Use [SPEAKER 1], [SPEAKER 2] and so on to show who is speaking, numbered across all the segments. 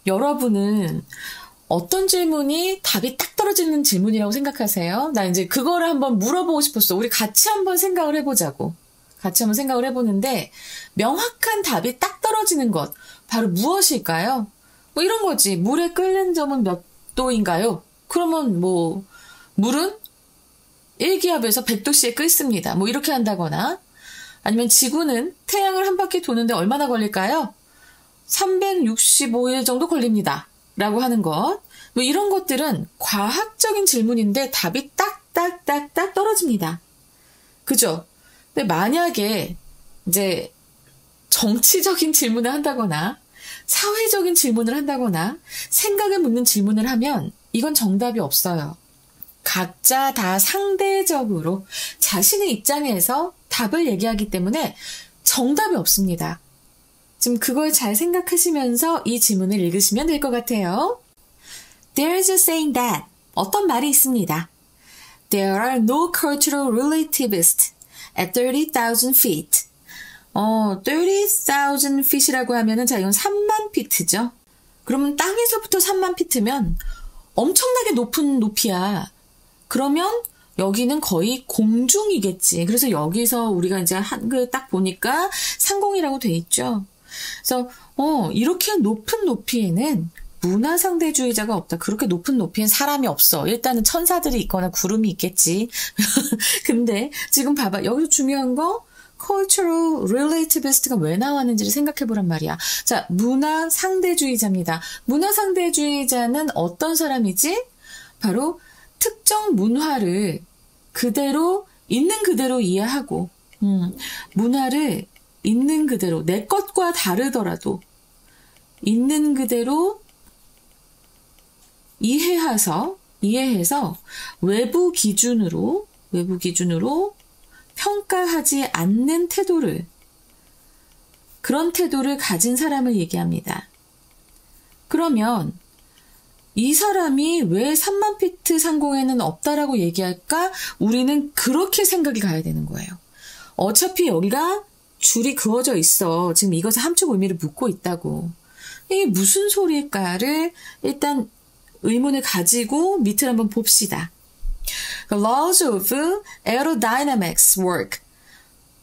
[SPEAKER 1] 여러분은 어떤 질문이 답이 딱 떨어지는 질문이라고 생각하세요? 나 이제 그거를 한번 물어보고 싶었어. 우리 같이 한번 생각을 해보자고. 같이 한번 생각을 해보는데 명확한 답이 딱 떨어지는 것 바로 무엇일까요? 뭐 이런 거지. 물에 끓는 점은 몇 도인가요? 그러면 뭐 물은 1기압에서 100도씨에 끓습니다. 뭐 이렇게 한다거나 아니면 지구는 태양을 한 바퀴 도는데 얼마나 걸릴까요? 365일 정도 걸립니다. 라고 하는 것. 뭐 이런 것들은 과학적인 질문인데 답이 딱딱딱딱 떨어집니다. 그죠? 근데 만약에 이제 정치적인 질문을 한다거나 사회적인 질문을 한다거나 생각을 묻는 질문을 하면 이건 정답이 없어요. 각자 다 상대적으로 자신의 입장에서 답을 얘기하기 때문에 정답이 없습니다. 지금 그걸 잘 생각하시면서 이 지문을 읽으시면 될 것 같아요. There's a saying that 어떤 말이 있습니다. There are no cultural relativists at 30,000 feet. 30,000 feet이라고 하면은 자 이건 3만 피트죠. 그러면 땅에서부터 3만 피트면 엄청나게 높은 높이야. 그러면 여기는 거의 공중이겠지. 그래서 여기서 우리가 이제 한글 딱 보니까 상공이라고 돼 있죠. 그래서 이렇게 높은 높이에는 문화상대주의자가 없다. 그렇게 높은 높이엔 사람이 없어. 일단은 천사들이 있거나 구름이 있겠지. 근데 지금 봐봐. 여기서 중요한 거 cultural relativist가 왜 나왔는지를 생각해 보란 말이야. 자, 문화상대주의자입니다. 문화상대주의자는 어떤 사람이지? 바로 특정 문화를 그대로 있는 그대로 이해하고 문화를 있는 그대로 내 것과 다르더라도 있는 그대로 이해해서 외부 기준으로 평가하지 않는 그런 태도를 가진 사람을 얘기합니다. 그러면 이 사람이 왜 3만 피트 상공에는 없다라고 얘기할까? 우리는 그렇게 생각이 가야 되는 거예요. 어차피 여기가 줄이 그어져 있어. 지금 이것에 함축 의미를 묻고 있다고. 이게 무슨 소리일까를 일단 의문을 가지고 밑을 한번 봅시다. The laws of aerodynamics work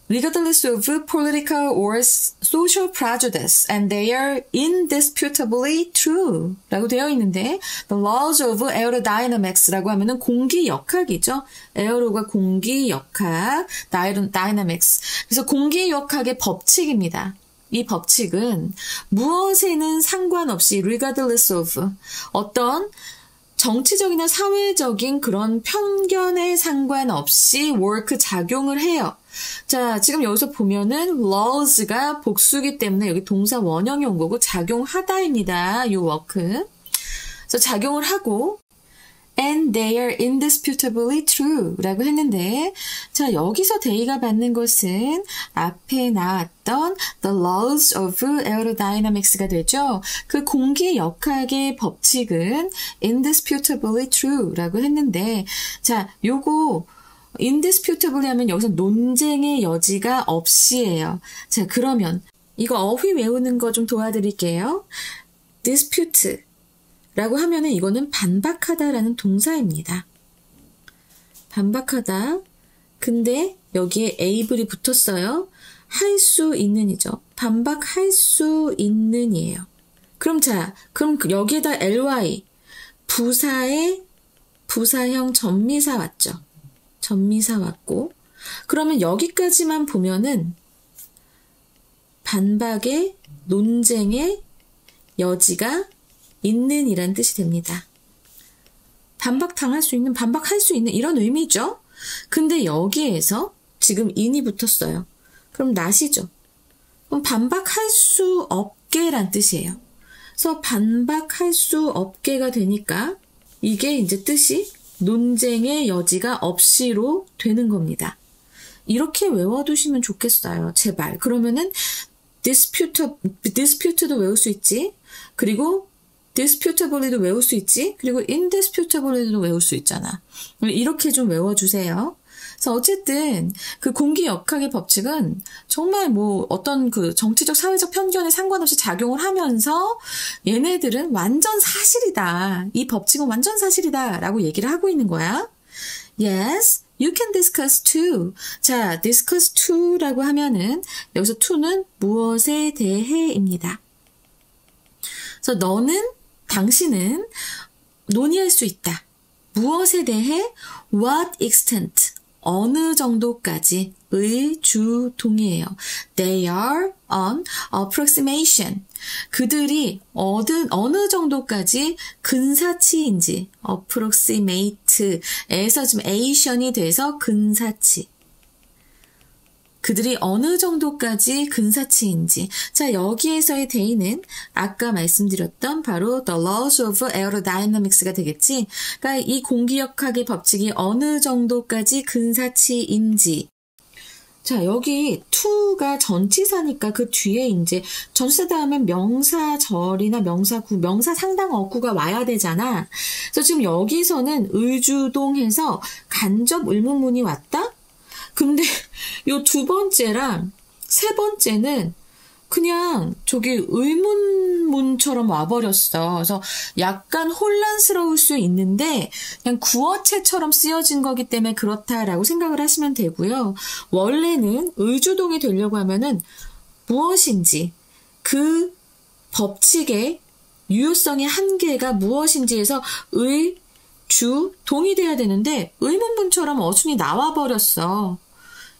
[SPEAKER 1] regardless of political or social prejudice and they are indisputably true 라고 되어 있는데 The laws of aerodynamics라고 하면은 공기역학이죠. 에어로가 공기역학, dynamics. 그래서 공기역학의 법칙입니다. 이 법칙은 무엇에는 상관없이 regardless of 어떤 정치적이나 사회적인 그런 편견에 상관없이 work 작용을 해요. 자, 지금 여기서 보면은 laws가 복수기 때문에 여기 동사 원형이 온 거고 작용하다입니다. 이 work. 그래서 작용을 하고 and they are indisputably true 라고 했는데 자 여기서 they가 받는 것은 앞에 나왔던 the laws of aerodynamics가 되죠. 그 공기역학의 법칙은 indisputably true 라고 했는데 자 요거 indisputably 하면 여기서 논쟁의 여지가 없이예요. 자 그러면 이거 어휘 외우는 거 좀 도와드릴게요. dispute 라고 하면은 이거는 반박하다라는 동사입니다. 반박하다. 근데 여기에 able이 붙었어요. 할 수 있는이죠. 반박할 수 있는이에요. 그럼 여기에다 ly 부사형 전미사 왔죠. 전미사 왔고 그러면 여기까지만 보면은 반박의 논쟁의 여지가 있는 이란 뜻이 됩니다. 반박할 수 있는 이런 의미죠. 근데 여기에서 지금 in이 붙었어요. 그럼 not이죠. 그럼 반박할 수 없게란 뜻이에요. 그래서 반박할 수 없게가 되니까 이게 이제 뜻이 논쟁의 여지가 없이로 되는 겁니다. 이렇게 외워두시면 좋겠어요. 제발. 그러면은 dispute도 외울 수 있지. 그리고 disputably도 외울 수 있지. 그리고 indisputably도 외울 수 있잖아. 이렇게 좀 외워주세요. 그래서 어쨌든 그 공기역학의 법칙은 정말 뭐 어떤 그 정치적 사회적 편견에 상관없이 작용을 하면서 얘네들은 완전 사실이다. 이 법칙은 완전 사실이다 라고 얘기를 하고 있는 거야. Yes, you can discuss too. 자, discuss too라고 하면은 여기서 to는 무엇에 대해입니다. 그래서 당신은 논의할 수 있다. 무엇에 대해? What extent? 어느 정도까지? 의 주동이에요. They are on approximation. 그들이 어느 정도까지 근사치인지 approximate에서 지금 ation이 돼서 근사치. 그들이 어느 정도까지 근사치인지. 자, 여기에서의 대의는 아까 말씀드렸던 바로 the laws of aerodynamics가 되겠지. 그러니까 이 공기역학의 법칙이 어느 정도까지 근사치인지. 자, 여기 to가 전치사니까 그 뒤에 이제 전치사 다음에 명사절이나 명사구, 명사상당 어구가 와야 되잖아. 그래서 지금 여기서는 의주동해서 간접 의문문이 왔다? 근데 요 두 번째랑 세 번째는 그냥 저기 의문문처럼 와버렸어. 그래서 약간 혼란스러울 수 있는데 그냥 구어체처럼 쓰여진 거기 때문에 그렇다라고 생각을 하시면 되고요. 원래는 의주동이 되려고 하면은 무엇인지 그 법칙의 유효성의 한계가 무엇인지에서 동이 돼야 되는데 의문문처럼 어순이 나와버렸어.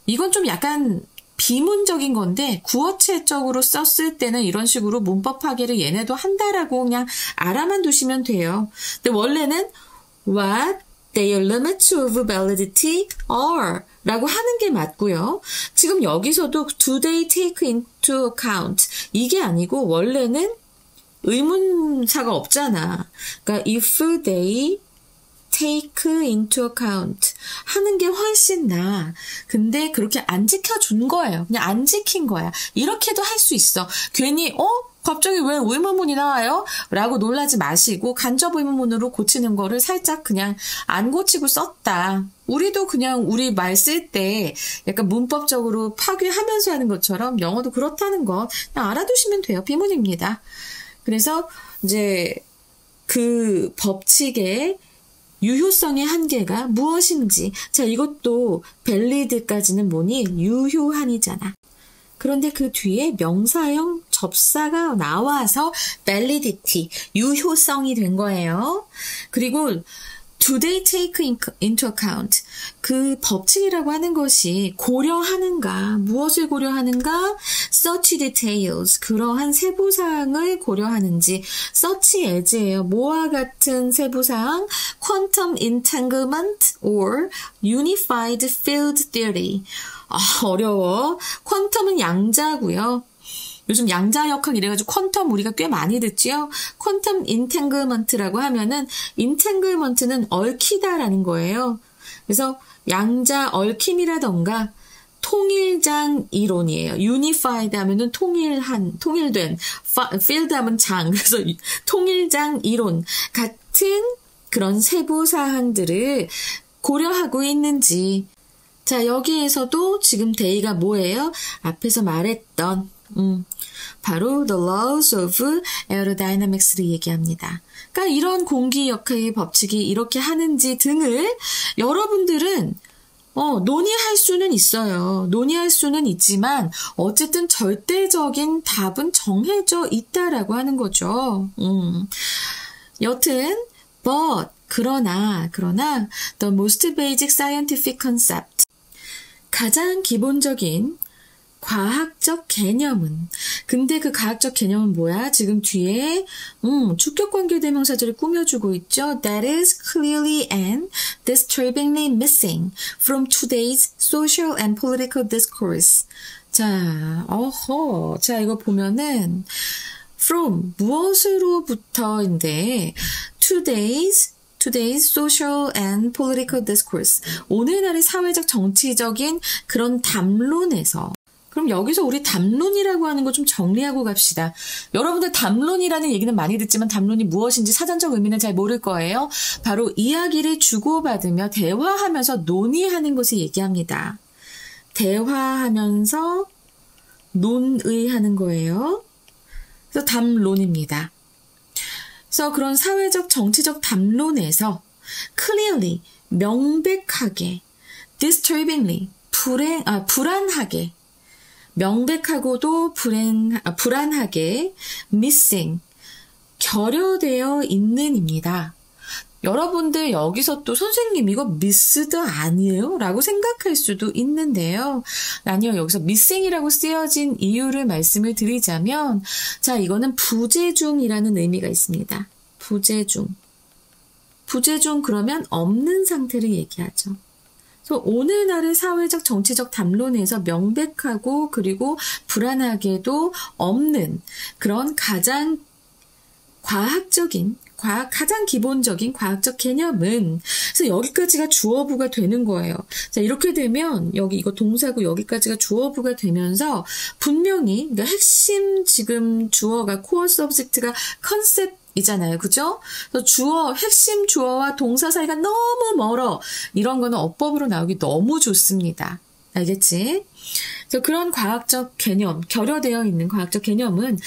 [SPEAKER 1] 이건 좀 약간 비문적인 건데 구어체적으로 썼을 때는 이런 식으로 문법 파괴를 얘네도 한다라고 그냥 알아만 두시면 돼요. 근데 원래는 what their limits of validity are 라고 하는 게 맞고요. 지금 여기서도 do they take into account 이게 아니고 원래는 의문사가 없잖아. 그러니까 if they take into account 하는 게 훨씬 나아. 근데 그렇게 안 지켜준 거예요. 그냥 안 지킨 거야. 이렇게도 할 수 있어. 괜히 갑자기 왜 의문문이 나와요? 라고 놀라지 마시고 간접 의문문으로 고치는 거를 살짝 그냥 안 고치고 썼다. 우리도 그냥 우리 말 쓸 때 약간 문법적으로 파괴하면서 하는 것처럼 영어도 그렇다는 거 그냥 알아두시면 돼요. 비문입니다. 그래서 이제 그 법칙의 유효성의 한계가 무엇인지. 자, 이것도 valid까지는 뭐니? 유효한이잖아. 그런데 그 뒤에 명사형 접사가 나와서 validity, 유효성이 된 거예요. 그리고 do they take into account? 그 법칙이라고 하는 것이 고려하는가, 무엇을 고려하는가? such details, 그러한 세부사항을 고려하는지. such as예요. 뭐와 같은 세부사항? quantum entanglement or unified field theory. 어려워. 퀀텀은 양자고요. 요즘 양자역학 이래가지고 퀀텀 우리가 꽤 많이 듣지요. 퀀텀 인탱글먼트라고 하면은 인탱글먼트는 얽히다라는 거예요. 그래서 양자 얽힘이라던가 통일장 이론이에요. 유니파이드 하면은 통일된, 필드 하면 장, 그래서 통일장 이론 같은 그런 세부 사항들을 고려하고 있는지. 자, 여기에서도 지금 대의가 뭐예요? 앞에서 말했던 바로 the laws of aerodynamics를 얘기합니다. 그러니까 이런 공기역학의 법칙이 이렇게 하는지 등을 여러분들은 논의할 수는 있어요. 논의할 수는 있지만 어쨌든 절대적인 답은 정해져 있다라고 하는 거죠. 여튼 but 그러나 the most basic scientific concept 가장 기본적인 과학적 개념은 근데 그 과학적 개념은 뭐야? 지금 뒤에 주격관계 대명사절을 꾸며주고 있죠. That is clearly and disturbingly missing from today's social and political discourse. 자, 자, 이거 보면은 from 무엇으로부터인데 today's social and political discourse. 오늘날의 사회적 정치적인 그런 담론에서 그럼 여기서 우리 담론이라고 하는 거 좀 정리하고 갑시다. 여러분들 담론이라는 얘기는 많이 듣지만 담론이 무엇인지 사전적 의미는 잘 모를 거예요. 바로 이야기를 주고받으며 대화하면서 논의하는 것을 얘기합니다. 대화하면서 논의하는 거예요. 그래서 담론입니다. 그래서 그런 사회적 정치적 담론에서 clearly, 명백하게, disturbingly, 불안하게, 명백하고도 불안하게, missing, 결여되어 있는입니다. 여러분들 여기서 또 선생님 이거 missed 아니에요? 라고 생각할 수도 있는데요. 아니요. 여기서 missing이라고 쓰여진 이유를 말씀을 드리자면 자, 이거는 부재중이라는 의미가 있습니다. 부재중 그러면 없는 상태를 얘기하죠. 그래서 오늘날의 사회적 정치적 담론에서 명백하고 그리고 불안하게도 없는 그런 가장 가장 기본적인 과학적 개념은 그래서 여기까지가 주어부가 되는 거예요. 자, 이렇게 되면 여기 이거 동사고 여기까지가 주어부가 되면서 분명히 그러니까 핵심 지금 주어가 코어 서브젝트가 컨셉이잖아요. 그죠? 그래서 핵심 주어와 동사 사이가 너무 멀어. 이런 거는 어법으로 나오기 너무 좋습니다. 알겠지? 그래서 그런 과학적 개념, 결여되어 있는 과학적 개념은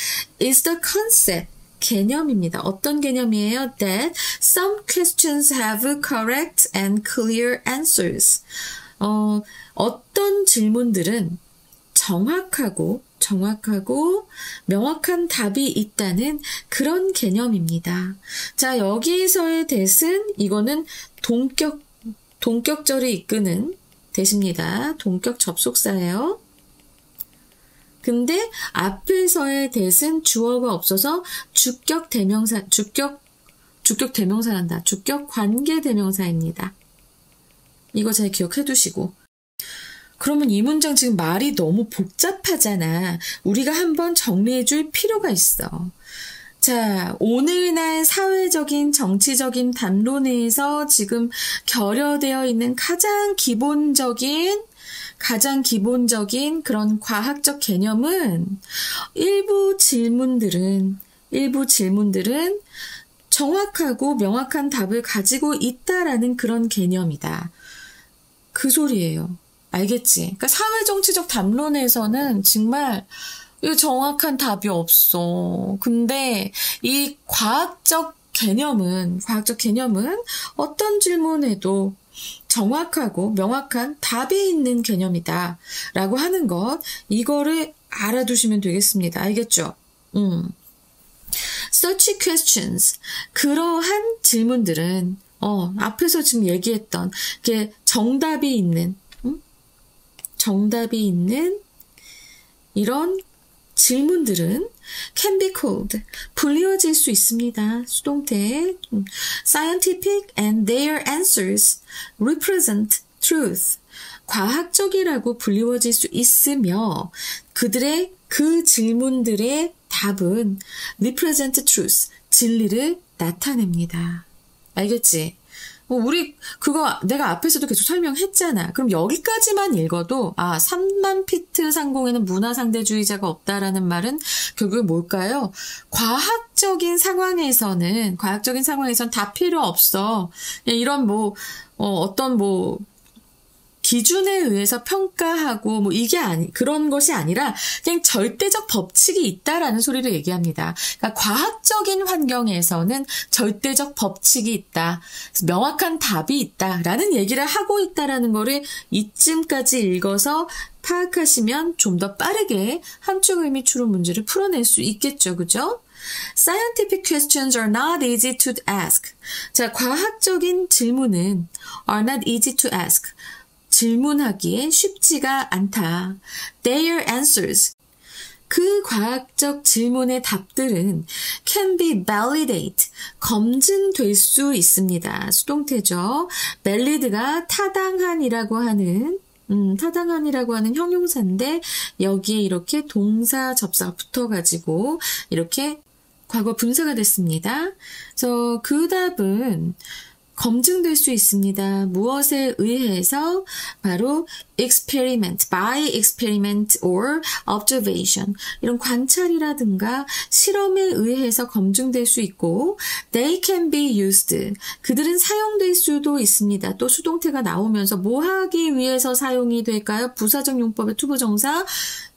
[SPEAKER 1] is the concept 개념입니다. 어떤 개념이에요? That some questions have correct and clear answers. 어떤 질문들은 정확하고 명확한 답이 있다는 그런 개념입니다. 자, 여기에서의 that은 이거는 동격절을 이끄는 that입니다. 동격 접속사예요. 근데 앞에서의 that은 주어가 없어서 주격 관계 대명사입니다. 이거 잘 기억해 두시고. 그러면 이 문장 지금 말이 너무 복잡하잖아. 우리가 한번 정리해 줄 필요가 있어. 자, 오늘날 사회적인 정치적인 담론에서 지금 결여되어 있는 가장 기본적인 그런 과학적 개념은 일부 질문들은 정확하고 명확한 답을 가지고 있다라는 그런 개념이다. 그 소리예요. 알겠지? 그러니까 사회정치적 담론에서는 정말 정확한 답이 없어. 근데 이 과학적 개념은 어떤 질문에도 정확하고 명확한 답이 있는 개념이다 라고 하는 것, 이거를 알아두시면 되겠습니다. 알겠죠? Such questions, 그러한 질문들은 앞에서 지금 얘기했던 정답이 있는 이런 질문들은 can be called, 불리워질 수 있습니다. 수동태. Scientific and their answers represent truth. 과학적이라고 불리워질 수 있으며 그 질문들의 답은 represent truth, 진리를 나타냅니다. 알겠지? 우리 그거 내가 앞에서도 계속 설명했잖아. 그럼 여기까지만 읽어도 3만 피트 상공에는 문화상대주의자가 없다라는 말은 결국에 뭘까요? 과학적인 상황에서는 다 필요 없어. 이런 어떤 기준에 의해서 평가하고 그런 것이 아니라 그냥 절대적 법칙이 있다라는 소리를 얘기합니다. 그러니까 과학적인 환경에서는 절대적 법칙이 있다. 명확한 답이 있다라는 얘기를 하고 있다라는 거를 이쯤까지 읽어서 파악하시면 좀 더 빠르게 함축 의미 추론 문제를 풀어낼 수 있겠죠. 그죠? Scientific questions are not easy to ask. 자, 과학적인 질문은 are not easy to ask. 질문하기에 쉽지가 않다. Their answers, 그 과학적 질문의 답들은 can be validate, 검증될 수 있습니다. 수동태죠. valid가 타당한이라고 하는 형용사인데 여기에 이렇게 동사 접사가 붙어가지고 이렇게 과거 분사가 됐습니다. 그래서 그 답은 검증될 수 있습니다. 무엇에 의해서? 바로 experiment, by experiment or observation. 이런 관찰이라든가 실험에 의해서 검증될 수 있고 they can be used. 그들은 사용될 수도 있습니다. 또 수동태가 나오면서 뭐 하기 위해서 사용이 될까요? 부사적 용법의 투부정사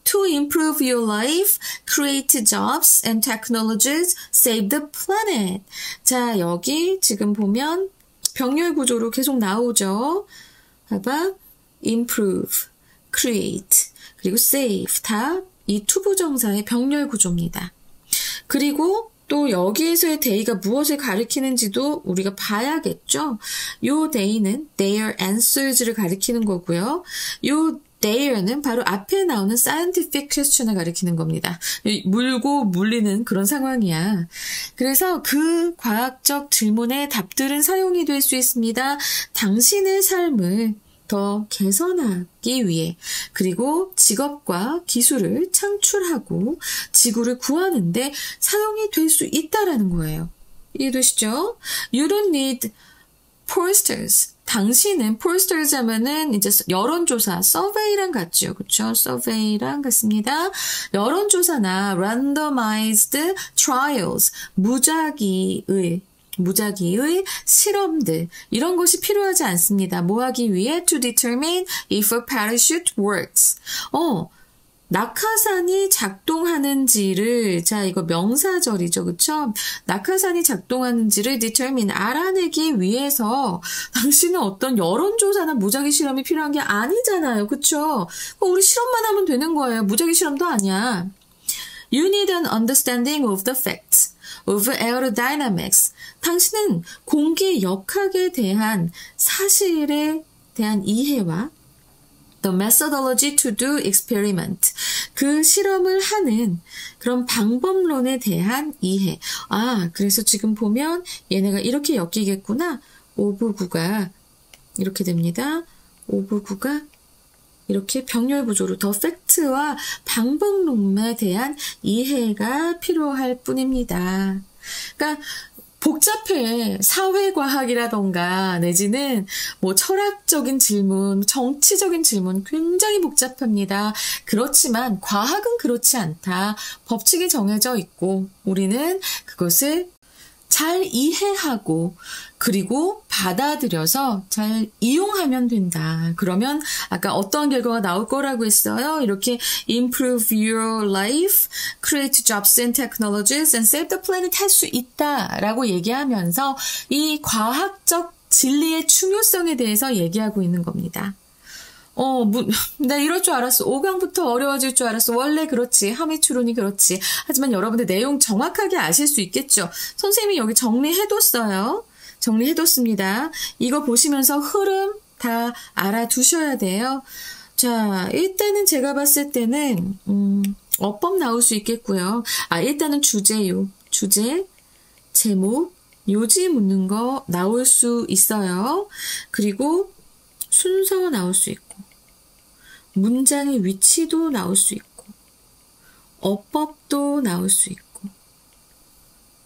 [SPEAKER 1] to improve your life, create jobs and technologies, save the planet. 자, 여기 지금 보면 병렬 구조로 계속 나오죠. 봐봐. improve, create, 그리고 save 다 이 투부정사의 병렬 구조입니다. 그리고 또 여기에서의 they가 무엇을 가리키는지도 우리가 봐야겠죠. 요 they는 their answers를 가리키는 거고요. 요 there는 바로 앞에 나오는 scientific question을 가리키는 겁니다. 물고 물리는 그런 상황이야. 그래서 그 과학적 질문의 답들은 사용이 될 수 있습니다. 당신의 삶을 더 개선하기 위해 그리고 직업과 기술을 창출하고 지구를 구하는데 사용이 될 수 있다라는 거예요. 이해되시죠? You don't need pollsters. 당신은 pollsters 하면은 이제 여론조사, survey랑 같죠. 그렇죠? survey랑 같습니다. 여론조사나 randomized trials, 무작위의 실험들 이런 것이 필요하지 않습니다. 뭐 하기 위해? To determine if a parachute works. 낙하산이 작동하는지를 자 이거 명사절이죠. 그쵸? 낙하산이 작동하는지를 determine 알아내기 위해서 당신은 어떤 여론조사나 무작위 실험이 필요한 게 아니잖아요. 그쵸? 우리 실험만 하면 되는 거예요. 무작위 실험도 아니야. You need an understanding of the facts of aerodynamics. 당신은 공기 역학에 대한 사실에 대한 이해와 the methodology to do experiment. 그 실험을 하는 그런 방법론에 대한 이해. 그래서 지금 보면 얘네가 이렇게 엮이겠구나. 오브구가 이렇게 됩니다. 오브구가 이렇게 병렬 구조로 더 팩트와 방법론에 대한 이해가 필요할 뿐입니다. 그러니까 복잡해. 사회과학이라던가 내지는 뭐 철학적인 질문, 정치적인 질문 굉장히 복잡합니다. 그렇지만 과학은 그렇지 않다. 법칙이 정해져 있고 우리는 그것을 잘 이해하고 그리고 받아들여서 잘 이용하면 된다. 그러면 아까 어떤 결과가 나올 거라고 했어요? 이렇게 improve your life, create jobs and technologies and save the planet 할 수 있다라고 얘기하면서 이 과학적 진리의 중요성에 대해서 얘기하고 있는 겁니다. 나 이럴 줄 알았어. 5강부터 어려워질 줄 알았어. 원래 그렇지. 함의추론이 그렇지. 하지만 여러분들 내용 정확하게 아실 수 있겠죠. 선생님이 여기 정리해뒀어요. 정리해뒀습니다. 이거 보시면서 흐름 다 알아두셔야 돼요. 자, 일단은 제가 봤을 때는 어법 나올 수 있겠고요. 일단은 주제요. 주제, 제목, 요지 묻는 거 나올 수 있어요. 그리고 순서 나올 수 있고 문장의 위치도 나올 수 있고 어법도 나올 수 있고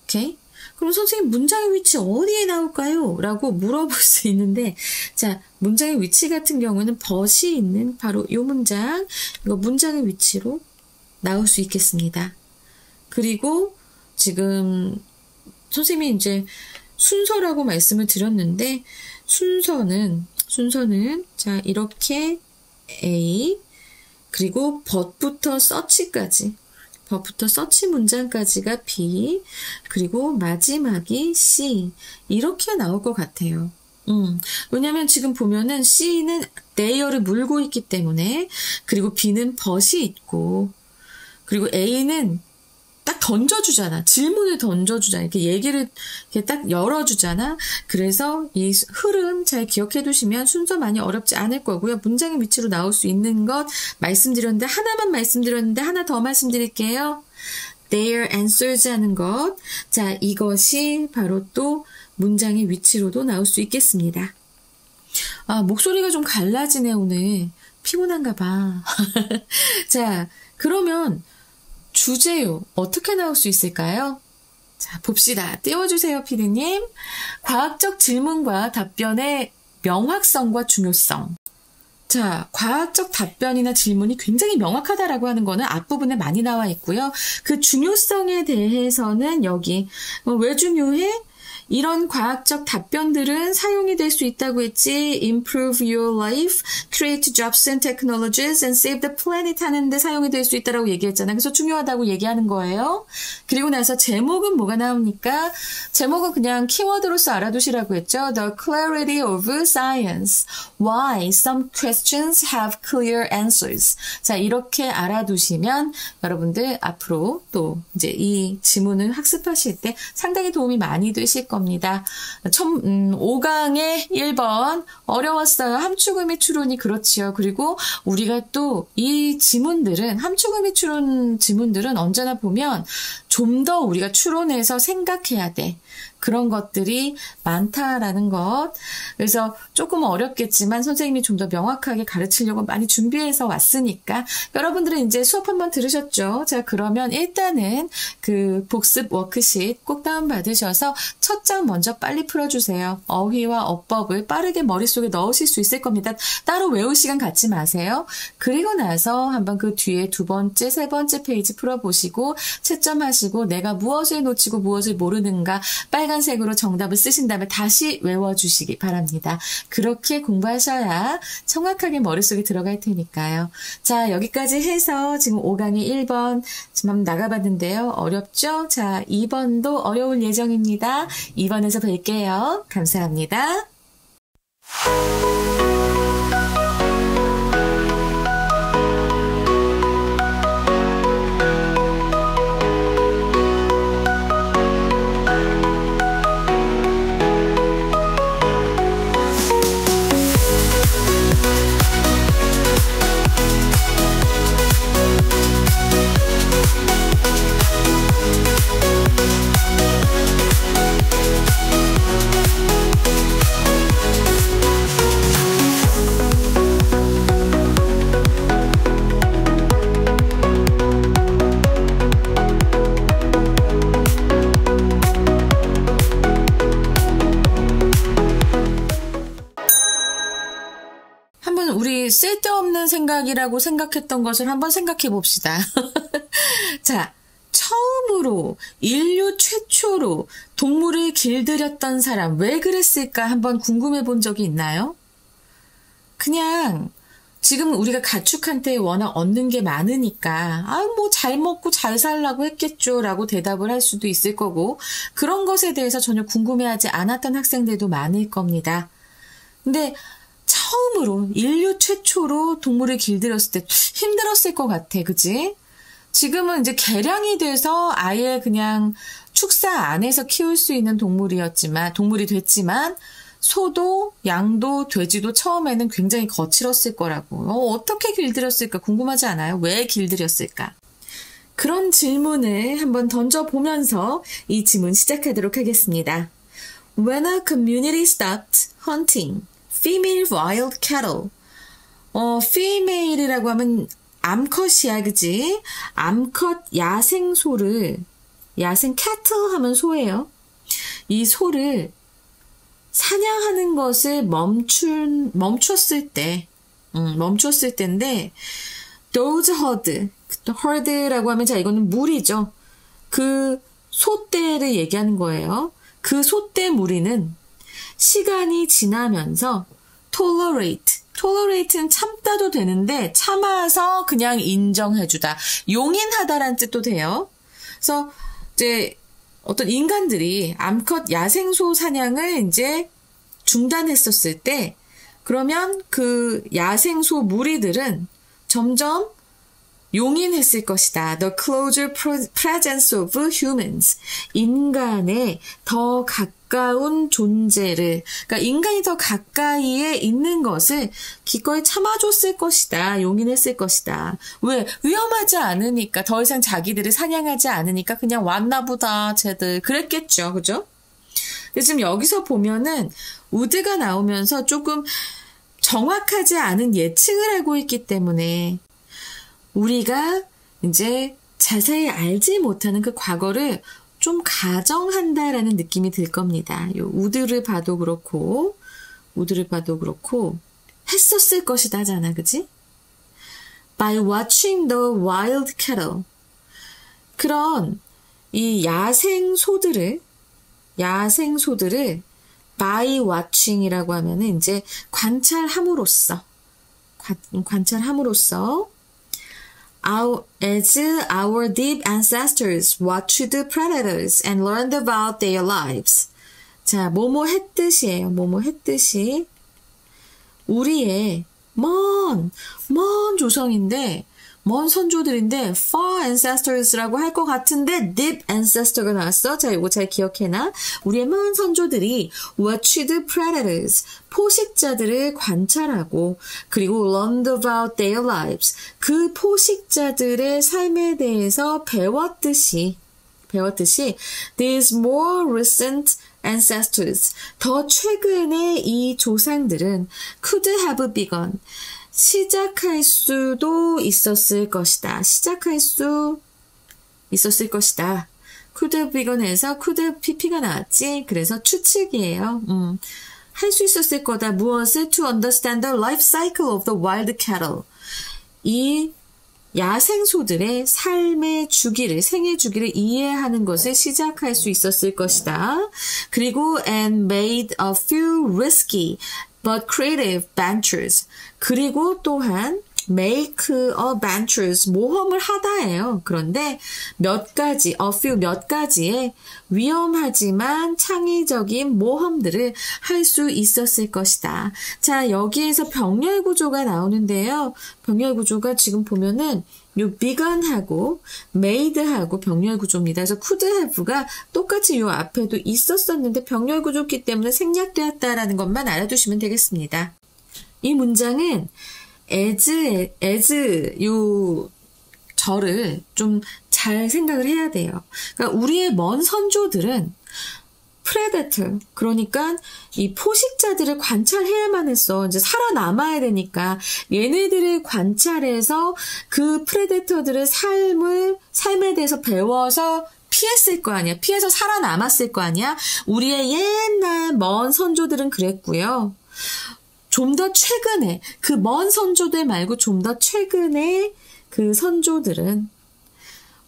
[SPEAKER 1] 오케이? 그럼 선생님 문장의 위치 어디에 나올까요? 라고 물어볼 수 있는데 자 문장의 위치 같은 경우는 벗이 있는 바로 이 문장 이거 문장의 위치로 나올 수 있겠습니다. 그리고 지금 선생님이 이제 순서라고 말씀을 드렸는데 순서는 자 이렇게 A 그리고 but부터 such까지 but부터 such 문장까지가 B 그리고 마지막이 C 이렇게 나올 것 같아요. 왜냐면 지금 보면은 C는 there를 물고 있기 때문에 그리고 B는 but이 있고 그리고 A는 딱 던져주잖아. 질문을 던져주잖아. 이렇게 얘기를 이렇게 딱 열어주잖아. 그래서 이 흐름 잘 기억해 두시면 순서 많이 어렵지 않을 거고요. 문장의 위치로 나올 수 있는 것 말씀드렸는데 하나만 말씀드렸는데 하나 더 말씀드릴게요. Their answers 하는 것. 자, 이것이 바로 또 문장의 위치로도 나올 수 있겠습니다. 목소리가 좀 갈라지네 오늘. 피곤한가 봐. 자, 그러면 주제요. 어떻게 나올 수 있을까요? 자, 봅시다. 띄워주세요, 피디님. 과학적 질문과 답변의 명확성과 중요성. 자, 과학적 답변이나 질문이 굉장히 명확하다라고 하는 거는 앞부분에 많이 나와 있고요. 그 중요성에 대해서는 여기 왜 중요해? 이런 과학적 답변들은 사용이 될 수 있다고 했지. Improve your life, create jobs and technologies, and save the planet 하는데 사용이 될 수 있다고 얘기했잖아요. 그래서 중요하다고 얘기하는 거예요. 그리고 나서 제목은 뭐가 나옵니까? 제목은 그냥 키워드로서 알아두시라고 했죠. The clarity of science. Why some questions have clear answers. 자, 이렇게 알아두시면 여러분들 앞으로 또 이제 이 지문을 학습하실 때 상당히 도움이 많이 되실 겁니다. 5강의 1번 어려웠어요. 함축음이 추론이 그렇지요. 그리고 우리가 또 이 지문들은 함축음이 추론 지문들은 언제나 보면 좀 더 우리가 추론해서 생각해야 돼. 그런 것들이 많다라는 것. 그래서 조금 어렵겠지만 선생님이 좀 더 명확하게 가르치려고 많이 준비해서 왔으니까 여러분들은 이제 수업 한번 들으셨죠? 자, 그러면 일단은 그 복습 워크시트 꼭 다운받으셔서 첫 장 먼저 빨리 풀어주세요. 어휘와 어법을 빠르게 머릿속에 넣으실 수 있을 겁니다. 따로 외울 시간 갖지 마세요. 그리고 나서 한번 그 뒤에 두 번째, 세 번째 페이지 풀어보시고 채점하시고 내가 무엇을 놓치고 무엇을 모르는가 빨간색으로 정답을 쓰신 다음에 다시 외워주시기 바랍니다. 그렇게 공부하셔야 정확하게 머릿속에 들어갈 테니까요. 자, 여기까지 해서 지금 5강의 1번 지금 한번 나가봤는데요. 어렵죠? 자, 2번도 어려울 예정입니다. 2번에서 뵐게요. 감사합니다. 우리 쓸데없는 생각이라고 생각했던 것을 한번 생각해 봅시다. 자, 처음으로 인류 최초로 동물을 길들였던 사람 왜 그랬을까 한번 궁금해 본 적이 있나요? 그냥 지금 우리가 가축한테 워낙 얻는 게 많으니까 뭐 잘 먹고 잘 살라고 했겠죠 라고 대답을 할 수도 있을 거고 그런 것에 대해서 전혀 궁금해하지 않았던 학생들도 많을 겁니다. 근데 처음으로 인류 최초로 동물을 길들였을 때 힘들었을 것 같아. 그치? 지금은 이제 개량이 돼서 아예 그냥 축사 안에서 키울 수 있는 동물이 됐지만 소도 양도 돼지도 처음에는 굉장히 거칠었을 거라고. 어떻게 길들였을까 궁금하지 않아요? 왜 길들였을까? 그런 질문을 한번 던져보면서 이 지문 시작하도록 하겠습니다. When a community stopped hunting female wild cattle. female이라고 하면 암컷이야, 그지? 암컷 야생소를, 야생 cattle 하면 소예요. 이 소를 사냥하는 것을 멈췄을 때인데, those herd라고 하면 자, 이거는 무리죠. 그 소떼를 얘기하는 거예요. 그 소떼 무리는 시간이 지나면서 tolerate는 참다도 되는데 참아서 그냥 인정해주다. 용인하다라는 뜻도 돼요. 그래서 이제 어떤 인간들이 암컷 야생소 사냥을 이제 중단했었을 때 그러면 그 야생소 무리들은 점점 용인했을 것이다. The closer presence of humans. 인간의 더 가까운 존재를, 그러니까 인간이 더 가까이에 있는 것을 기꺼이 참아줬을 것이다. 용인했을 것이다. 왜? 위험하지 않으니까, 더 이상 자기들을 사냥하지 않으니까 그냥 왔나 보다, 쟤들. 그랬겠죠. 그죠? 근데 지금 여기서 보면은 우드가 나오면서 조금 정확하지 않은 예측을 하고 있기 때문에 우리가 이제 자세히 알지 못하는 그 과거를 좀 가정한다라는 느낌이 들 겁니다. 요 would를 봐도 그렇고 했었을 것이다 하잖아, 그지? By watching the wild cattle. 그런 이 야생소들을 by watching이라고 하면은 이제 관찰함으로써 as our deep ancestors watched the predators and learned about their lives. 자, 뭐뭐 했듯이에요. 우리의 먼 조상인데, 먼 선조들인데 far ancestors라고 할 것 같은데 deep ancestor가 나왔어. 자, 이거 잘 기억해놔. 우리의 먼 선조들이 watched the predators, 포식자들을 관찰하고, 그리고 learned about their lives, 그 포식자들의 삶에 대해서 배웠듯이 these more recent ancestors, 더 최근의 이 조상들은 could have begun, 시작할 수도 있었을 것이다. could have begun에서 could pp가 나왔지. 그래서 추측이에요. 할 수 있었을 거다. 무엇을? To understand the life cycle of the wild cattle. 이 야생소들의 삶의 주기를, 생애 주기를 이해하는 것을 시작할 수 있었을 것이다. 그리고 and made a few risky but creative ventures. 그리고 또한 make a ventures, 모험을 하다예요. 그런데 몇 가지의 위험하지만 창의적인 모험들을 할 수 있었을 것이다. 자, 여기에서 병렬 구조가 나오는데요. 병렬 구조가 지금 보면은 요 begun하고 made하고 병렬 구조입니다. 그래서 could have가 똑같이 요 앞에도 있었었는데 병렬 구조기 때문에 생략되었다라는 것만 알아두시면 되겠습니다. 이 문장은 as 요 절을 좀 잘 생각을 해야 돼요. 그러니까 우리의 먼 선조들은 predator, 그러니까 이 포식자들을 관찰해야만 했어. 이제 살아남아야 되니까 얘네들을 관찰해서 그 프레데터들의 삶에 대해서 배워서 피했을 거 아니야. 피해서 살아남았을 거 아니야. 우리의 옛날 먼 선조들은 그랬고요. 좀 더 최근에, 그 먼 선조들 말고 좀 더 최근에 그 선조들은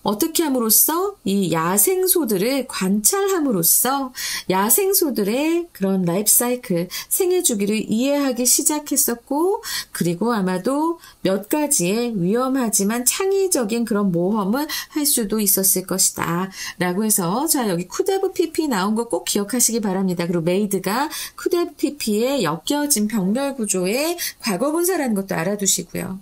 [SPEAKER 1] 어떻게 함으로써 이 야생소들을 관찰함으로써 야생소들의 그런 라이프 사이클, 생애 주기를 이해하기 시작했었고, 그리고 아마도 몇 가지의 위험하지만 창의적인 그런 모험을 할 수도 있었을 것이다. 라고 해서 자, 여기 could have pp 나온 거 꼭 기억하시기 바랍니다. 그리고 made가 could have pp의 엮여진 병렬 구조의 과거분사라는 것도 알아두시고요.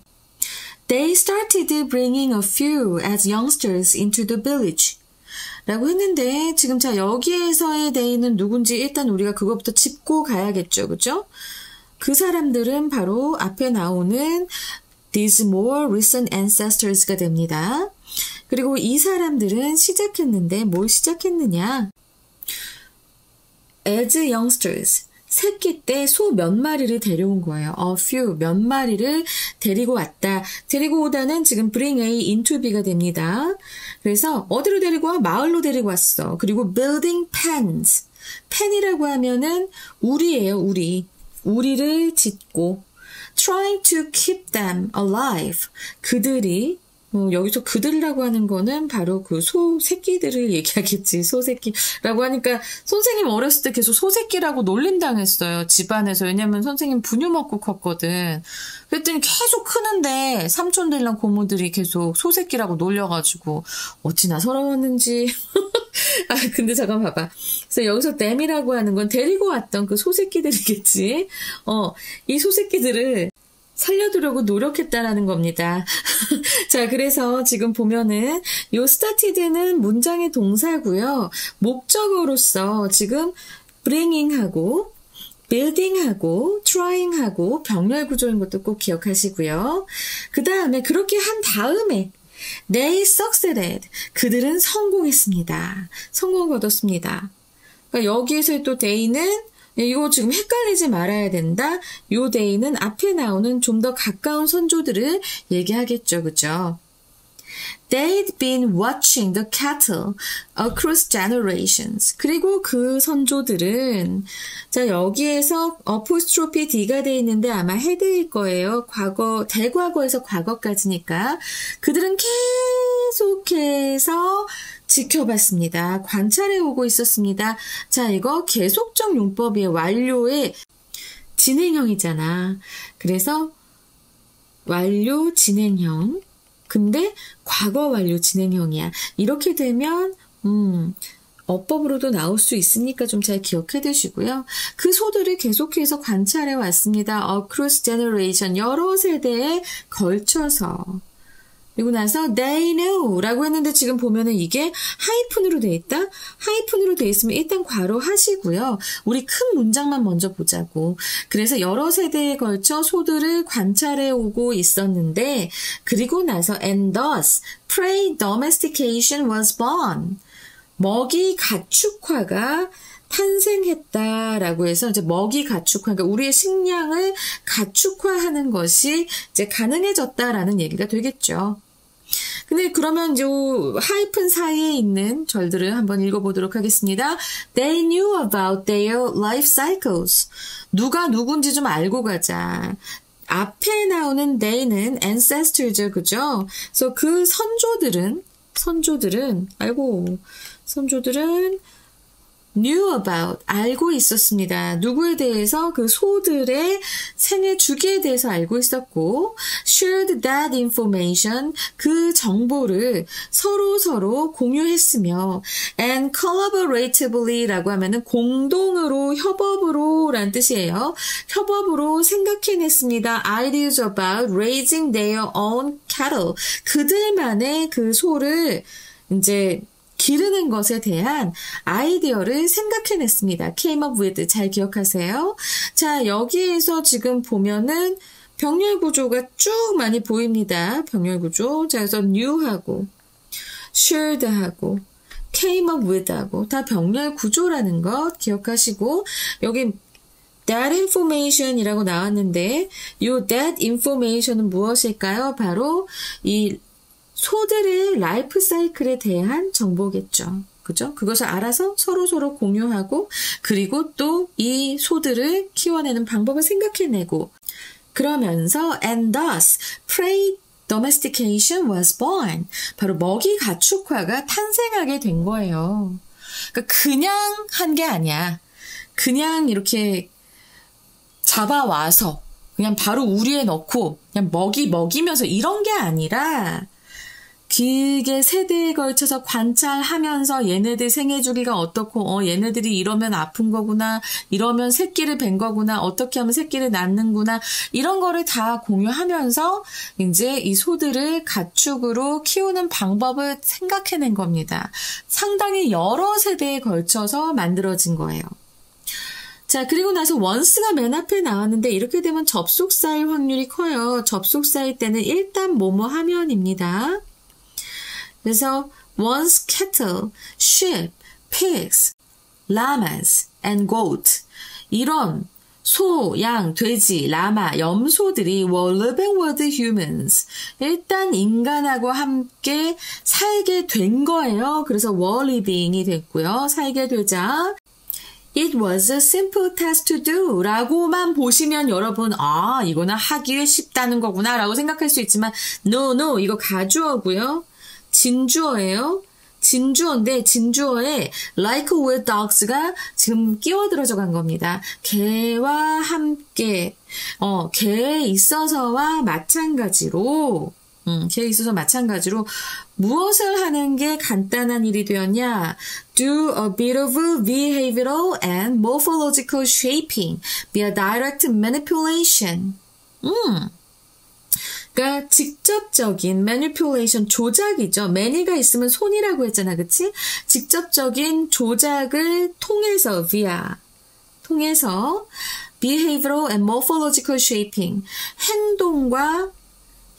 [SPEAKER 1] They started bringing a few as youngsters into the village. 라고 했는데 지금 자 여기에서의 they는 누군지 일단 우리가 그것부터 짚고 가야겠죠. 그죠? 그 사람들은 바로 앞에 나오는 these more recent ancestors가 됩니다. 그리고 이 사람들은 시작했는데 뭘 시작했느냐? As youngsters. 새끼 때 소 몇 마리를 데려온 거예요. A few, 몇 마리를 데리고 왔다. 데리고 오다는 지금 bring A into B가 됩니다. 그래서 어디로 데리고 와? 마을로 데리고 왔어. 그리고 building pens. 펜이라고 하면은 우리예요, 우리. 우리를 짓고 trying to keep them alive. 그들이 여기서 그들이라고 하는 거는 바로 그 소 새끼들을 얘기하겠지. 소 새끼라고 하니까 선생님 어렸을 때 계속 소 새끼라고 놀림당했어요. 집안에서. 왜냐면 선생님 분유 먹고 컸거든. 그랬더니 계속 크는데 삼촌들이랑 고모들이 계속 소 새끼라고 놀려가지고 어찌나 서러웠는지. 아 근데 잠깐 봐봐. 그래서 여기서 them이라고 하는 건 데리고 왔던 그 소 새끼들이겠지. 이 소 새끼들을 살려두려고 노력했다라는 겁니다. 자, 그래서 지금 보면은 요 started는 문장의 동사고요. 목적어로서 지금 bringing하고 building하고 trying하고 병렬 구조인 것도 꼭 기억하시고요. 그 다음에 그렇게 한 다음에 they succeeded. 그들은 성공했습니다. 성공을 거뒀습니다. 그러니까 여기에서 또 they는 이거 지금 헷갈리지 말아야 된다. 요 데이는 앞에 나오는 좀 더 가까운 선조들을 얘기하겠죠. 그죠? They'd been watching the cattle across generations. 그리고 그 선조들은 자 여기에서 어포스트로피 D가 돼 있는데 아마 헤드일 거예요. 과거 대과거에서 과거까지니까 그들은 계속해서 지켜봤습니다. 관찰해 오고 있었습니다. 자 이거 계속적 용법의 완료의 진행형이잖아. 그래서 완료 진행형. 근데 과거 완료 진행형이야. 이렇게 되면 어법으로도 나올 수 있으니까 좀 잘 기억해 두시고요. 그 소들을 계속해서 관찰해 왔습니다. Across generation, 여러 세대에 걸쳐서. 그리고 나서 they knew 라고 했는데 지금 보면은 이게 하이픈으로 돼 있다? 하이픈으로 돼 있으면 일단 괄호 하시고요. 우리 큰 문장만 먼저 보자고. 그래서 여러 세대에 걸쳐 소들을 관찰해 오고 있었는데 그리고 나서 and thus prey domestication was born. 먹이 가축화가 탄생했다라고 해서 이제 먹이 가축화, 그러니까 우리의 식량을 가축화하는 것이 이제 가능해졌다라는 얘기가 되겠죠. 근데 그러면 이제 하이픈 사이에 있는 절들을 한번 읽어보도록 하겠습니다. They knew about their life cycles. 누가 누군지 좀 알고 가자. 앞에 나오는 they는 ancestors죠, 그죠? 그래서 그 선조들은 knew about, 알고 있었습니다. 누구에 대해서? 그 소들의 생애 주기에 대해서 알고 있었고, shared that information, 그 정보를 서로 공유했으며, and collaboratively 라고 하면은 공동으로, 협업으로 라는 뜻이에요. 협업으로 생각해냈습니다. ideas about raising their own cattle. 그들만의 그 소를 이제 기르는 것에 대한 아이디어를 생각해냈습니다. came up with 잘 기억하세요. 자 여기에서 지금 보면은 병렬 구조가 쭉 많이 보입니다. 병렬 구조. 자 그래서 new하고 shared하고 came up with하고 다 병렬 구조라는 것 기억하시고 여기 that information이라고 나왔는데 요 that information은 무엇일까요? 바로 이 소들의 라이프 사이클에 대한 정보겠죠. 그죠? 그것을 알아서 서로 공유하고 그리고 또 이 소들을 키워내는 방법을 생각해내고 그러면서 and thus prey domestication was born. 바로 먹이 가축화가 탄생하게 된 거예요. 그러니까 그냥 한 게 아니야. 그냥 이렇게 잡아와서 그냥 바로 우리에 넣고 그냥 먹이면서 이런 게 아니라 길게 세대에 걸쳐서 관찰하면서 얘네들 생애 주기가 어떻고 얘네들이 이러면 아픈 거구나 이러면 새끼를 뵌 거구나 어떻게 하면 새끼를 낳는구나 이런 거를 다 공유하면서 이제 이 소들을 가축으로 키우는 방법을 생각해낸 겁니다. 상당히 여러 세대에 걸쳐서 만들어진 거예요. 자, 그리고 나서 once가 맨 앞에 나왔는데 이렇게 되면 접속사일 확률이 커요. 접속사일 때는 일단 뭐뭐 하면입니다. 그래서 once cattle, sheep, pigs, llamas, and goat 이런 소, 양, 돼지, 라마, 염소들이 were living with humans 일단 인간하고 함께 살게 된 거예요. 그래서 were living이 됐고요. 살게 되자 It was a simple task to do 라고만 보시면 여러분 이거는 하기 쉽다는 거구나 라고 생각할 수 있지만 no 이거 가주어고요. 진주어예요. 진주어인데 진주어에 like with dogs가 지금 끼어들어져 간 겁니다. 개와 함께 개에 있어서와 마찬가지로 개에 있어서 마찬가지로 무엇을 하는 게 간단한 일이 되었냐? Do a bit of behavioral and morphological shaping via direct manipulation. 그러니까 직접적인 manipulation, 조작이죠. many가 있으면 손이라고 했잖아, 그치? 직접적인 조작을 통해서 통해서 behavioral and morphological shaping, 행동과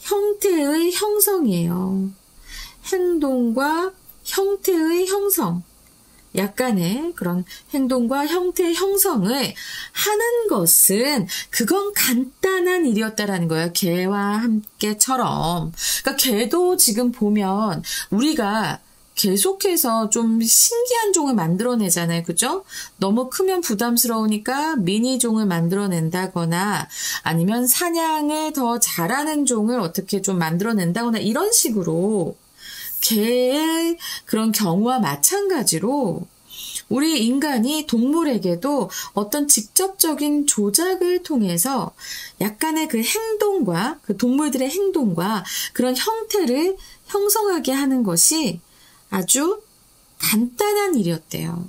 [SPEAKER 1] 형태의 형성이에요. 행동과 형태의 형성. 약간의 그런 행동과 형태 형성을 하는 것은 그건 간단한 일이었다라는 거예요. 개와 함께처럼. 그러니까 개도 지금 보면 우리가 계속해서 좀 신기한 종을 만들어내잖아요. 그죠? 너무 크면 부담스러우니까 미니 종을 만들어낸다거나 아니면 사냥을 더 잘하는 종을 어떻게 좀 만들어낸다거나 이런 식으로 개의 그런 경우와 마찬가지로 우리 인간이 동물에게도 어떤 직접적인 조작을 통해서 약간의 그 행동과 그 동물들의 행동과 그런 형태를 형성하게 하는 것이 아주 간단한 일이었대요.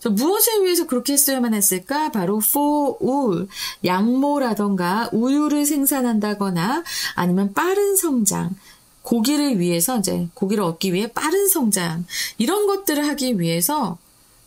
[SPEAKER 1] 무엇을 위해서 그렇게 했어야만 했을까? 바로 for wool, 양모라던가 우유를 생산한다거나 아니면 빠른 성장, 고기를 위해서 이제 고기를 얻기 위해 빠른 성장 이런 것들을 하기 위해서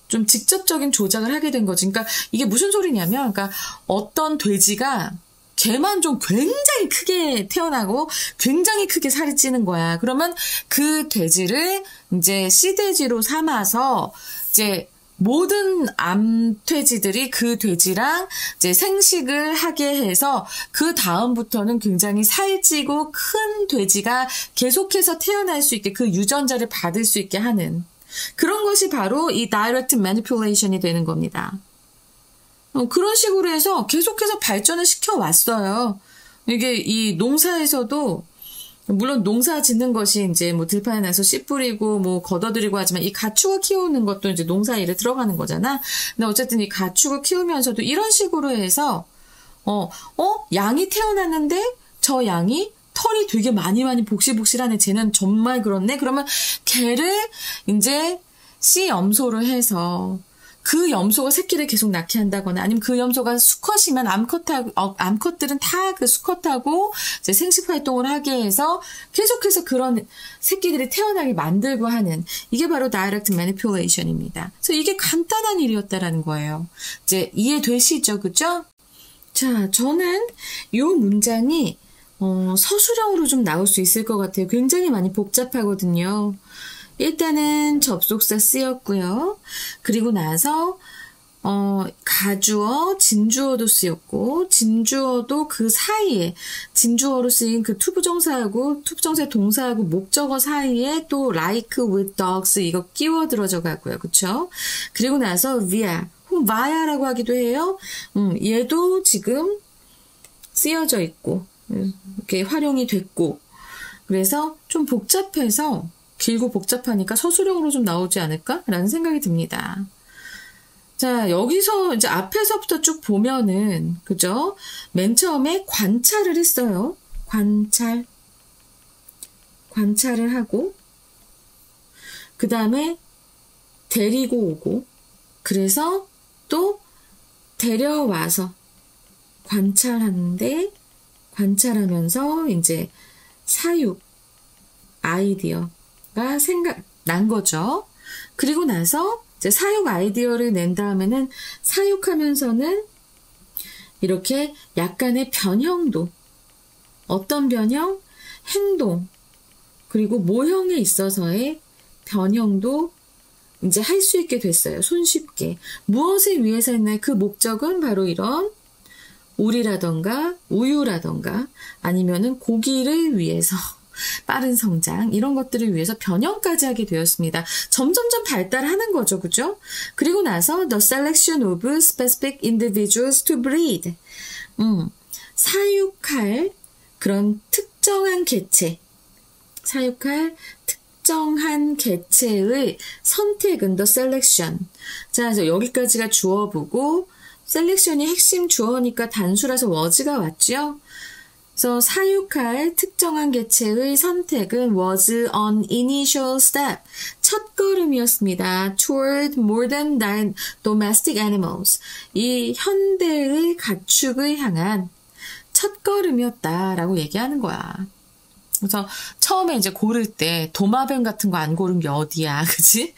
[SPEAKER 1] 좀 직접적인 조작을 하게 된 거지. 그러니까 이게 무슨 소리냐면, 그러니까 어떤 돼지가 개만 좀 굉장히 크게 태어나고 굉장히 크게 살이 찌는 거야. 그러면 그 돼지를 이제 씨돼지로 삼아서 이제 모든 암돼지들이 그 돼지랑 이제 생식을 하게 해서 그 다음부터는 굉장히 살찌고 큰 돼지가 계속해서 태어날 수 있게 그 유전자를 받을 수 있게 하는 그런 것이 바로 이 direct manipulation이 되는 겁니다. 그런 식으로 해서 계속해서 발전을 시켜왔어요. 이게 이 농사에서도 물론 농사 짓는 것이 이제 뭐 들판에 나서 씨 뿌리고 뭐 걷어들이고 하지만 이 가축을 키우는 것도 이제 농사 일에 들어가는 거잖아. 근데 어쨌든 이 가축을 키우면서도 이런 식으로 해서 양이 태어났는데 저 양이 털이 되게 많이 복실복실하네. 쟤는 정말 그렇네. 그러면 걔를 이제 씨 염소를 해서 그 염소가 새끼를 계속 낳게 한다거나 아니면 그 염소가 수컷이면 암컷들은 다 그 수컷하고 이제 생식 활동을 하게 해서 계속해서 그런 새끼들이 태어나게 만들고 하는 이게 바로 direct manipulation입니다. 그래서 이게 간단한 일이었다라는 거예요. 이제 이해되시죠? 그죠? 자, 저는 이 문장이 서술형으로 좀 나올 수 있을 것 같아요. 굉장히 많이 복잡하거든요. 일단은 접속사 쓰였고요. 그리고 나서 가주어, 진주어도 쓰였고 진주어도 그 사이에 진주어로 쓰인 그 투부정사하고 투부정사의 동사하고 목적어 사이에 또 like with dogs 이거 끼워 들어져 가고요. 그쵸? 그리고 나서 via 혹은 via라고 하기도 해요. 얘도 지금 쓰여져 있고 이렇게 활용이 됐고 그래서 좀 복잡해서 길고 복잡하니까 서술형으로 좀 나오지 않을까라는 생각이 듭니다. 자, 여기서 이제 앞에서부터 쭉 보면은, 그죠? 맨 처음에 관찰을 했어요. 관찰을 하고, 그 다음에 데리고 오고, 그래서 또 데려와서 관찰하면서 이제 사육, 아이디어가 생각난 거죠. 그리고 나서 이제 사육 아이디어를 낸 다음에는 사육하면서는 이렇게 약간의 변형도 어떤 변형? 행동 그리고 모형에 있어서의 변형도 이제 할 수 있게 됐어요. 손쉽게. 무엇을 위해서 했나요? 그 목적은 바로 이런 오리라던가 우유라던가 아니면은 고기를 위해서 빠른 성장 이런 것들을 위해서 변형까지 하게 되었습니다. 점점점 발달하는 거죠. 그죠? 그리고 나서 the selection of specific individuals to breed 사육할 그런 특정한 개체 개체의 선택은 the selection 자, 그래서 여기까지가 주어보고 selection이 핵심 주어니까 단수라서 was가 왔죠. 그래서 사육할 특정한 개체의 선택은 was an initial step, 첫걸음이었습니다. toward modern domestic animals, 이 현대의 가축을 향한 첫걸음이었다라고 얘기하는 거야. 그래서 처음에 이제 고를 때 도마뱀 같은 거 안 고른 게 어디야, 그치?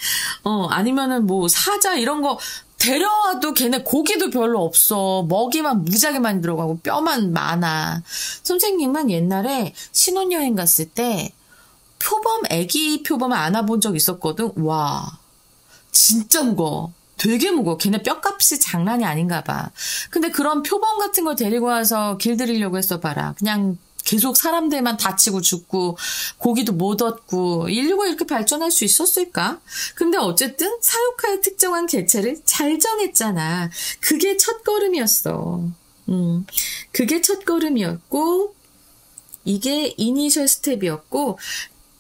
[SPEAKER 1] 아니면은 뭐 사자 이런 거 데려와도 걔네 고기도 별로 없어. 먹이만 무지하게 많이 들어가고 뼈만 많아. 선생님은 옛날에 신혼여행 갔을 때 애기 표범을 안아본 적 있었거든. 와, 진짜 무거워. 되게 무거워. 걔네 뼈값이 장난이 아닌가 봐. 근데 그런 표범 같은 거 데리고 와서 길들이려고 했어 봐라. 그냥 계속 사람들만 다치고 죽고 고기도 못 얻고 인류가 이렇게 발전할 수 있었을까? 근데 어쨌든 사육할 특정한 개체를 잘 정했잖아. 그게 첫걸음이었어. 그게 첫걸음이었고 이게 이니셜 스텝이었고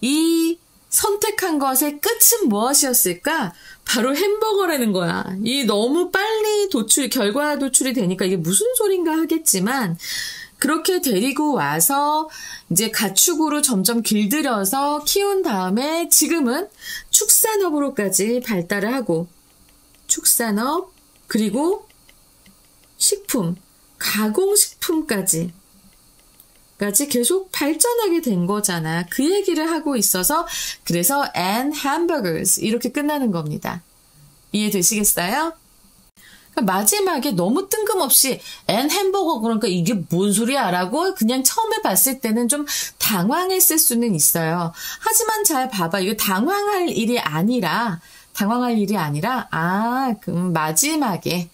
[SPEAKER 1] 이 선택한 것의 끝은 무엇이었을까? 바로 햄버거라는 거야. 이 너무 빨리 결과 도출이 되니까 이게 무슨 소린가 하겠지만 그렇게 데리고 와서 이제 가축으로 점점 길들여서 키운 다음에 지금은 축산업으로까지 발달을 하고 축산업 그리고 식품, 가공식품까지 계속 발전하게 된 거잖아. 그 얘기를 하고 있어서 그래서 and hamburgers 이렇게 끝나는 겁니다. 이해되시겠어요? 그러니까 마지막에 너무 뜬금없이 and 햄버거 그러니까 이게 뭔 소리야 라고 그냥 처음에 봤을 때는 좀 당황했을 수는 있어요. 하지만 잘 봐봐. 이거 당황할 일이 아니라 그럼 마지막에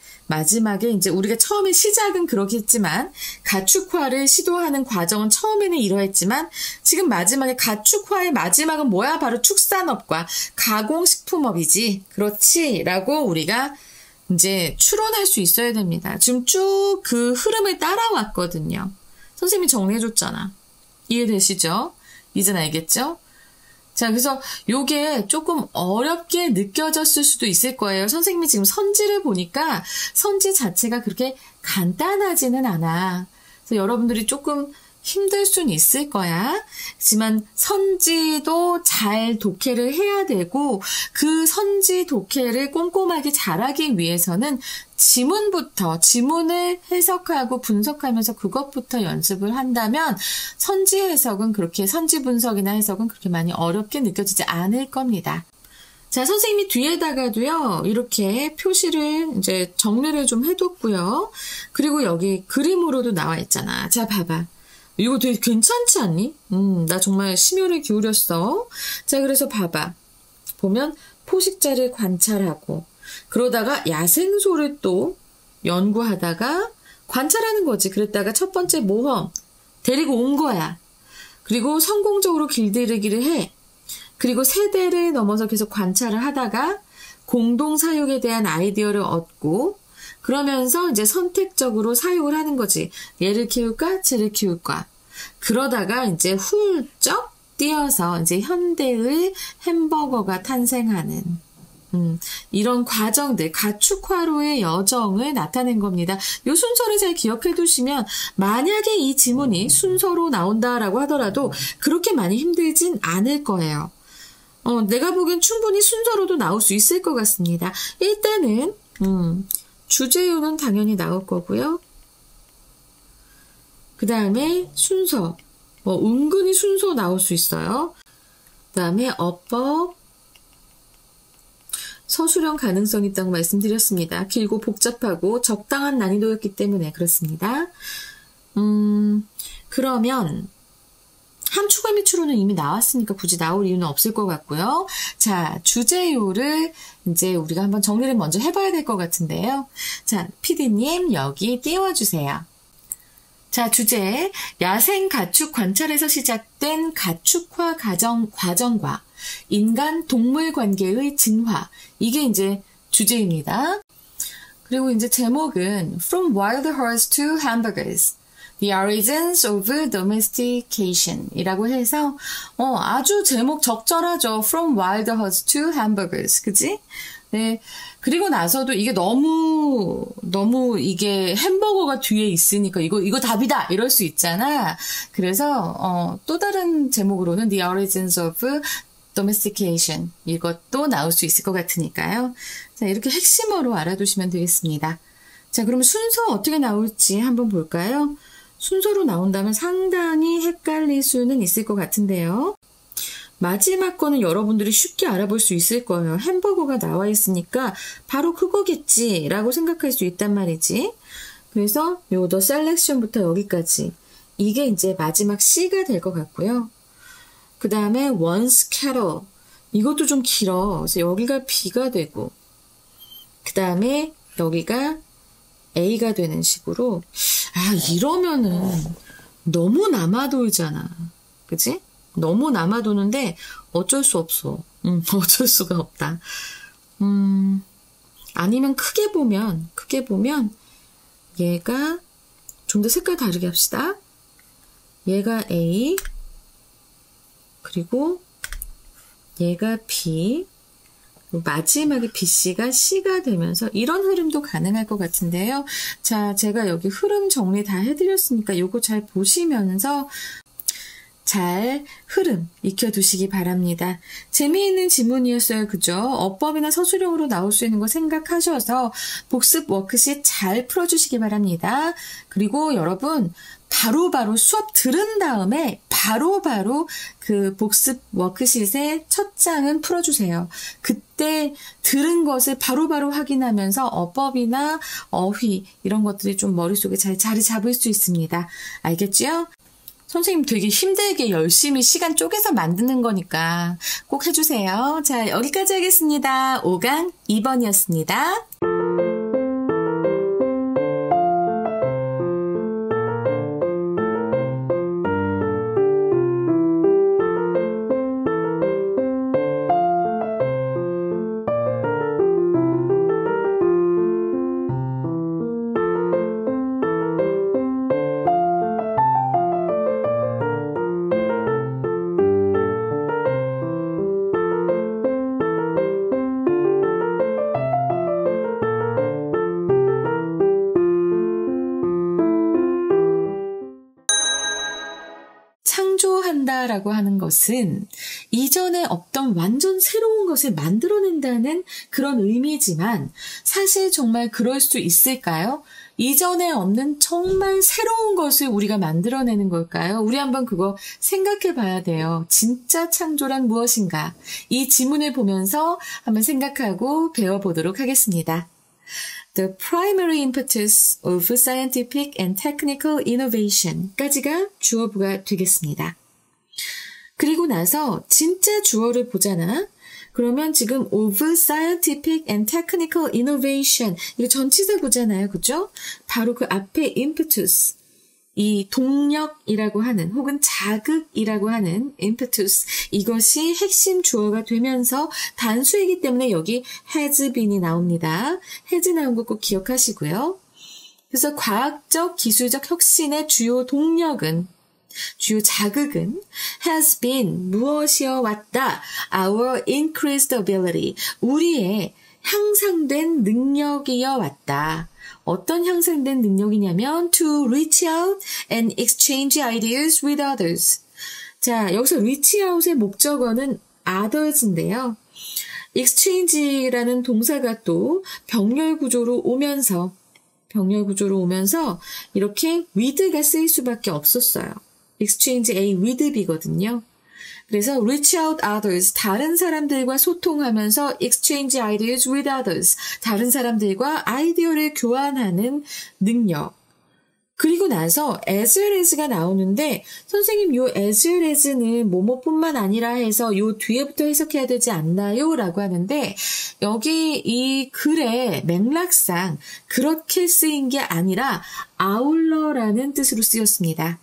[SPEAKER 1] 이제 우리가 처음에 시작은 그렇겠지만 가축화를 시도하는 과정은 처음에는 이러했지만 지금 마지막에 가축화의 마지막은 뭐야? 바로 축산업과 가공식품업이지. 그렇지? 라고 우리가 이제 추론할 수 있어야 됩니다. 지금 쭉 그 흐름을 따라왔거든요. 선생님이 정리해줬잖아. 이해되시죠? 이젠 알겠죠? 자, 그래서 요게 조금 어렵게 느껴졌을 수도 있을 거예요. 선생님이 지금 선지를 보니까 선지 자체가 그렇게 간단하지는 않아. 그래서 여러분들이 조금 힘들 수는 있을 거야. 하지만 선지도 잘 독해를 해야 되고 그 선지 독해를 꼼꼼하게 잘하기 위해서는 지문을 해석하고 분석하면서 그것부터 연습을 한다면 선지 분석이나 해석은 그렇게 많이 어렵게 느껴지지 않을 겁니다. 자, 선생님이 뒤에다가도요, 이렇게 표시를 이제 정리를 좀 해뒀고요. 그리고 여기 그림으로도 나와 있잖아. 자, 봐봐. 이거 되게 괜찮지 않니? 나 정말 심혈을 기울였어. 자, 그래서 봐봐. 보면 포식자를 관찰하고 그러다가 야생소를 또 연구하다가 관찰하는 거지. 그랬다가 첫 번째 모험 데리고 온 거야. 그리고 성공적으로 길들이기를 해. 그리고 세대를 넘어서 계속 관찰을 하다가 공동 사육에 대한 아이디어를 얻고 그러면서 이제 선택적으로 사육을 하는 거지. 얘를 키울까? 쟤를 키울까? 그러다가 이제 훌쩍 뛰어서 이제 현대의 햄버거가 탄생하는 이런 과정들, 가축화로의 여정을 나타낸 겁니다. 이 순서를 잘 기억해 두시면 만약에 이 지문이 순서로 나온다라고 하더라도 그렇게 많이 힘들진 않을 거예요. 내가 보기엔 충분히 순서로도 나올 수 있을 것 같습니다. 일단은 주제요는 당연히 나올 거고요. 그 다음에 순서, 은근히 순서 나올 수 있어요. 그 다음에 어법, 서술형 가능성이 있다고 말씀드렸습니다. 길고 복잡하고 적당한 난이도였기 때문에 그렇습니다. 그러면 함축어미 추론은 이미 나왔으니까 굳이 나올 이유는 없을 것 같고요. 자, 주제요를 이제 우리가 한번 정리를 먼저 해봐야 될 것 같은데요. 자, PD님 여기 띄워주세요. 자, 주제 야생 가축 관찰에서 시작된 가축화 과정과 인간 동물 관계의 진화. 이게 이제 주제입니다. 그리고 이제 제목은 From Wild Horse to Hamburgers. The Origins of Domestication 이라고 해서 아주 제목 적절하죠. From Wild Horse to Hamburgers. 그치? 네. 그리고 나서도 이게 너무 이게 햄버거가 뒤에 있으니까 이거 답이다! 이럴 수 있잖아. 그래서 또 다른 제목으로는 The Origins of Domestication 이것도 나올 수 있을 것 같으니까요. 자, 이렇게 핵심어로 알아두시면 되겠습니다. 자, 그러면 순서 어떻게 나올지 한번 볼까요? 순서로 나온다면 상당히 헷갈릴 수는 있을 것 같은데요. 마지막 거는 여러분들이 쉽게 알아볼 수 있을 거예요. 햄버거가 나와 있으니까 바로 그거겠지 라고 생각할 수 있단 말이지. 그래서 요 The Selection부터 여기까지 이게 이제 마지막 C가 될 것 같고요. 그 다음에 Once Cattle 이것도 좀 길어. 그래서 여기가 B가 되고, 그 다음에 여기가 A가 되는 식으로. 이러면은 너무 남아돌잖아. 그치? 너무 남아도는데 어쩔 수 없어. 어쩔 수가 없다. 아니면 크게 보면 얘가 좀 더 색깔 다르게 합시다. 얘가 A, 그리고 얘가 B, 마지막에 BC가 C가 되면서 이런 흐름도 가능할 것 같은데요. 자, 제가 여기 흐름 정리 다 해드렸으니까 요거 잘 보시면서 잘 흐름 익혀두시기 바랍니다. 재미있는 지문이었어요. 그죠? 어법이나 서술형으로 나올 수 있는 거 생각하셔서 복습 워크शी트 잘 풀어주시기 바랍니다. 그리고 여러분 바로바로 수업 들은 다음에 바로바로 그 복습 워크शी트의 첫 장은 풀어주세요. 그때 들은 것을 바로바로 확인하면서 어법이나 어휘 이런 것들이 좀 머릿속에 잘 자리 잡을 수 있습니다. 알겠죠? 선생님 되게 힘들게 열심히 시간 쪼개서 만드는 거니까 꼭 해주세요. 자, 여기까지 하겠습니다. 5강 2번이었습니다. 창조한다라고 하는 것은 이전에 없던 완전 새로운 것을 만들어낸다는 그런 의미지만 사실 정말 그럴 수 있을까요? 이전에 없는 정말 새로운 것을 우리가 만들어내는 걸까요? 우리 한번 그거 생각해 봐야 돼요. 진짜 창조란 무엇인가? 이 지문을 보면서 한번 생각하고 배워보도록 하겠습니다. The primary impetus of scientific and technical innovation 까지가 주어부가 되겠습니다. 그리고 나서 진짜 주어를 보잖아. 그러면 지금 of scientific and technical innovation 이거 전치사 보잖아요. 그죠? 바로 그 앞에 impetus 이 동력이라고 하는 혹은 자극이라고 하는 impetus 이것이 핵심 주어가 되면서 단수이기 때문에 여기 has been이 나옵니다. has 나온 거 꼭 기억하시고요. 그래서 과학적 기술적 혁신의 주요 동력은 주요 자극은 has been 무엇이어 왔다. Our increased ability 우리의 향상된 능력이어 왔다. 어떤 향상된 능력이냐면 to reach out and exchange ideas with others. 자, 여기서 reach out의 목적어는 others인데요. exchange라는 동사가 또 병렬 구조로 오면서 이렇게 with가 쓰일 수밖에 없었어요. exchange A with B거든요. 그래서 reach out others, 다른 사람들과 소통하면서 exchange ideas with others, 다른 사람들과 아이디어를 교환하는 능력. 그리고 나서 as well as가 나오는데 선생님 요 as well as는 뭐뭐뿐만 아니라 해서 요 뒤에부터 해석해야 되지 않나요? 라고 하는데 여기 이 글의 맥락상 그렇게 쓰인 게 아니라 아울러라는 뜻으로 쓰였습니다.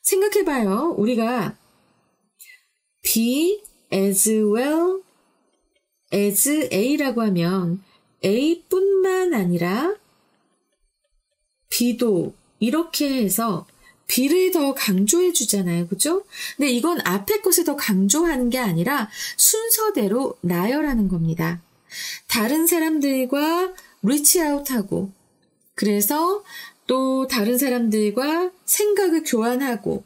[SPEAKER 1] 생각해봐요. 우리가 be as well as A라고 하면 A뿐만 아니라 B도 이렇게 해서 B를 더 강조해 주잖아요. 그죠? 근데 이건 앞에 것을 더 강조하는 게 아니라 순서대로 나열하는 겁니다. 다른 사람들과 reach out 하고 그래서 또 다른 사람들과 생각을 교환하고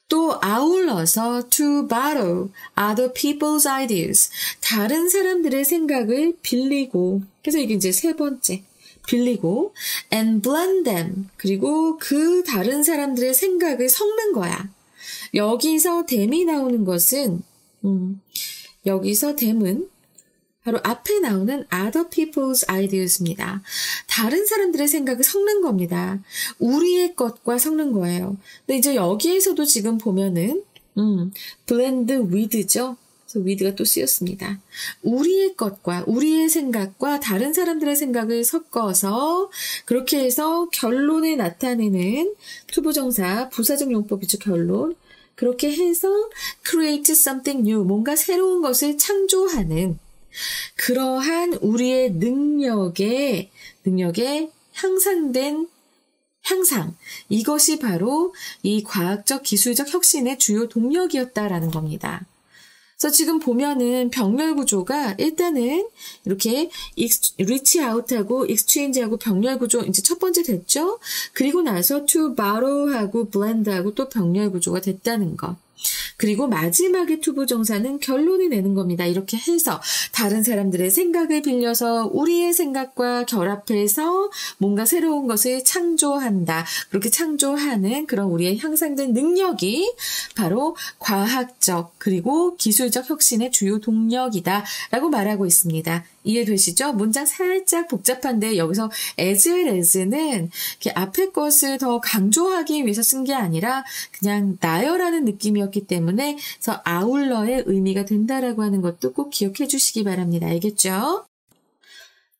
[SPEAKER 1] 또 아울러서 to borrow other people's ideas. 다른 사람들의 생각을 빌리고 그래서 이게 이제 세 번째 빌리고 and blend them. 그리고 그 다른 사람들의 생각을 섞는 거야. 여기서 them이 나오는 것은 여기서 them은 바로 앞에 나오는 other people's ideas입니다. 다른 사람들의 생각을 섞는 겁니다. 우리의 것과 섞는 거예요. 근데 이제 여기에서도 지금 보면은 blend with죠. 그래서 with가 또 쓰였습니다. 우리의 것과 우리의 생각과 다른 사람들의 생각을 섞어서 그렇게 해서 결론에 나타내는 투부정사 부사적 용법이죠. 결론. 그렇게 해서 create something new, 뭔가 새로운 것을 창조하는 그러한 우리의 능력에 향상된 향상. 이것이 바로 이 과학적 기술적 혁신의 주요 동력이었다라는 겁니다. 그래서 지금 보면은 병렬 구조가 일단은 이렇게 reach out하고 exchange하고 병렬 구조 이제 첫 번째 됐죠? 그리고 나서 to borrow하고 blend하고 또 병렬 구조가 됐다는 거. 그리고 마지막에 투부정사는 결론을 내는 겁니다. 이렇게 해서 다른 사람들의 생각을 빌려서 우리의 생각과 결합해서 뭔가 새로운 것을 창조한다. 그렇게 창조하는 그런 우리의 향상된 능력이 바로 과학적 그리고 기술적 혁신의 주요 동력이다 라고 말하고 있습니다. 이해되시죠? 문장 살짝 복잡한데 여기서 as well as는 이렇게 앞에 것을 더 강조하기 위해서 쓴 게 아니라 그냥 나열하는 느낌이었기 때문에 그래서 아울러의 의미가 된다라고 하는 것도 꼭 기억해 주시기 바랍니다. 알겠죠?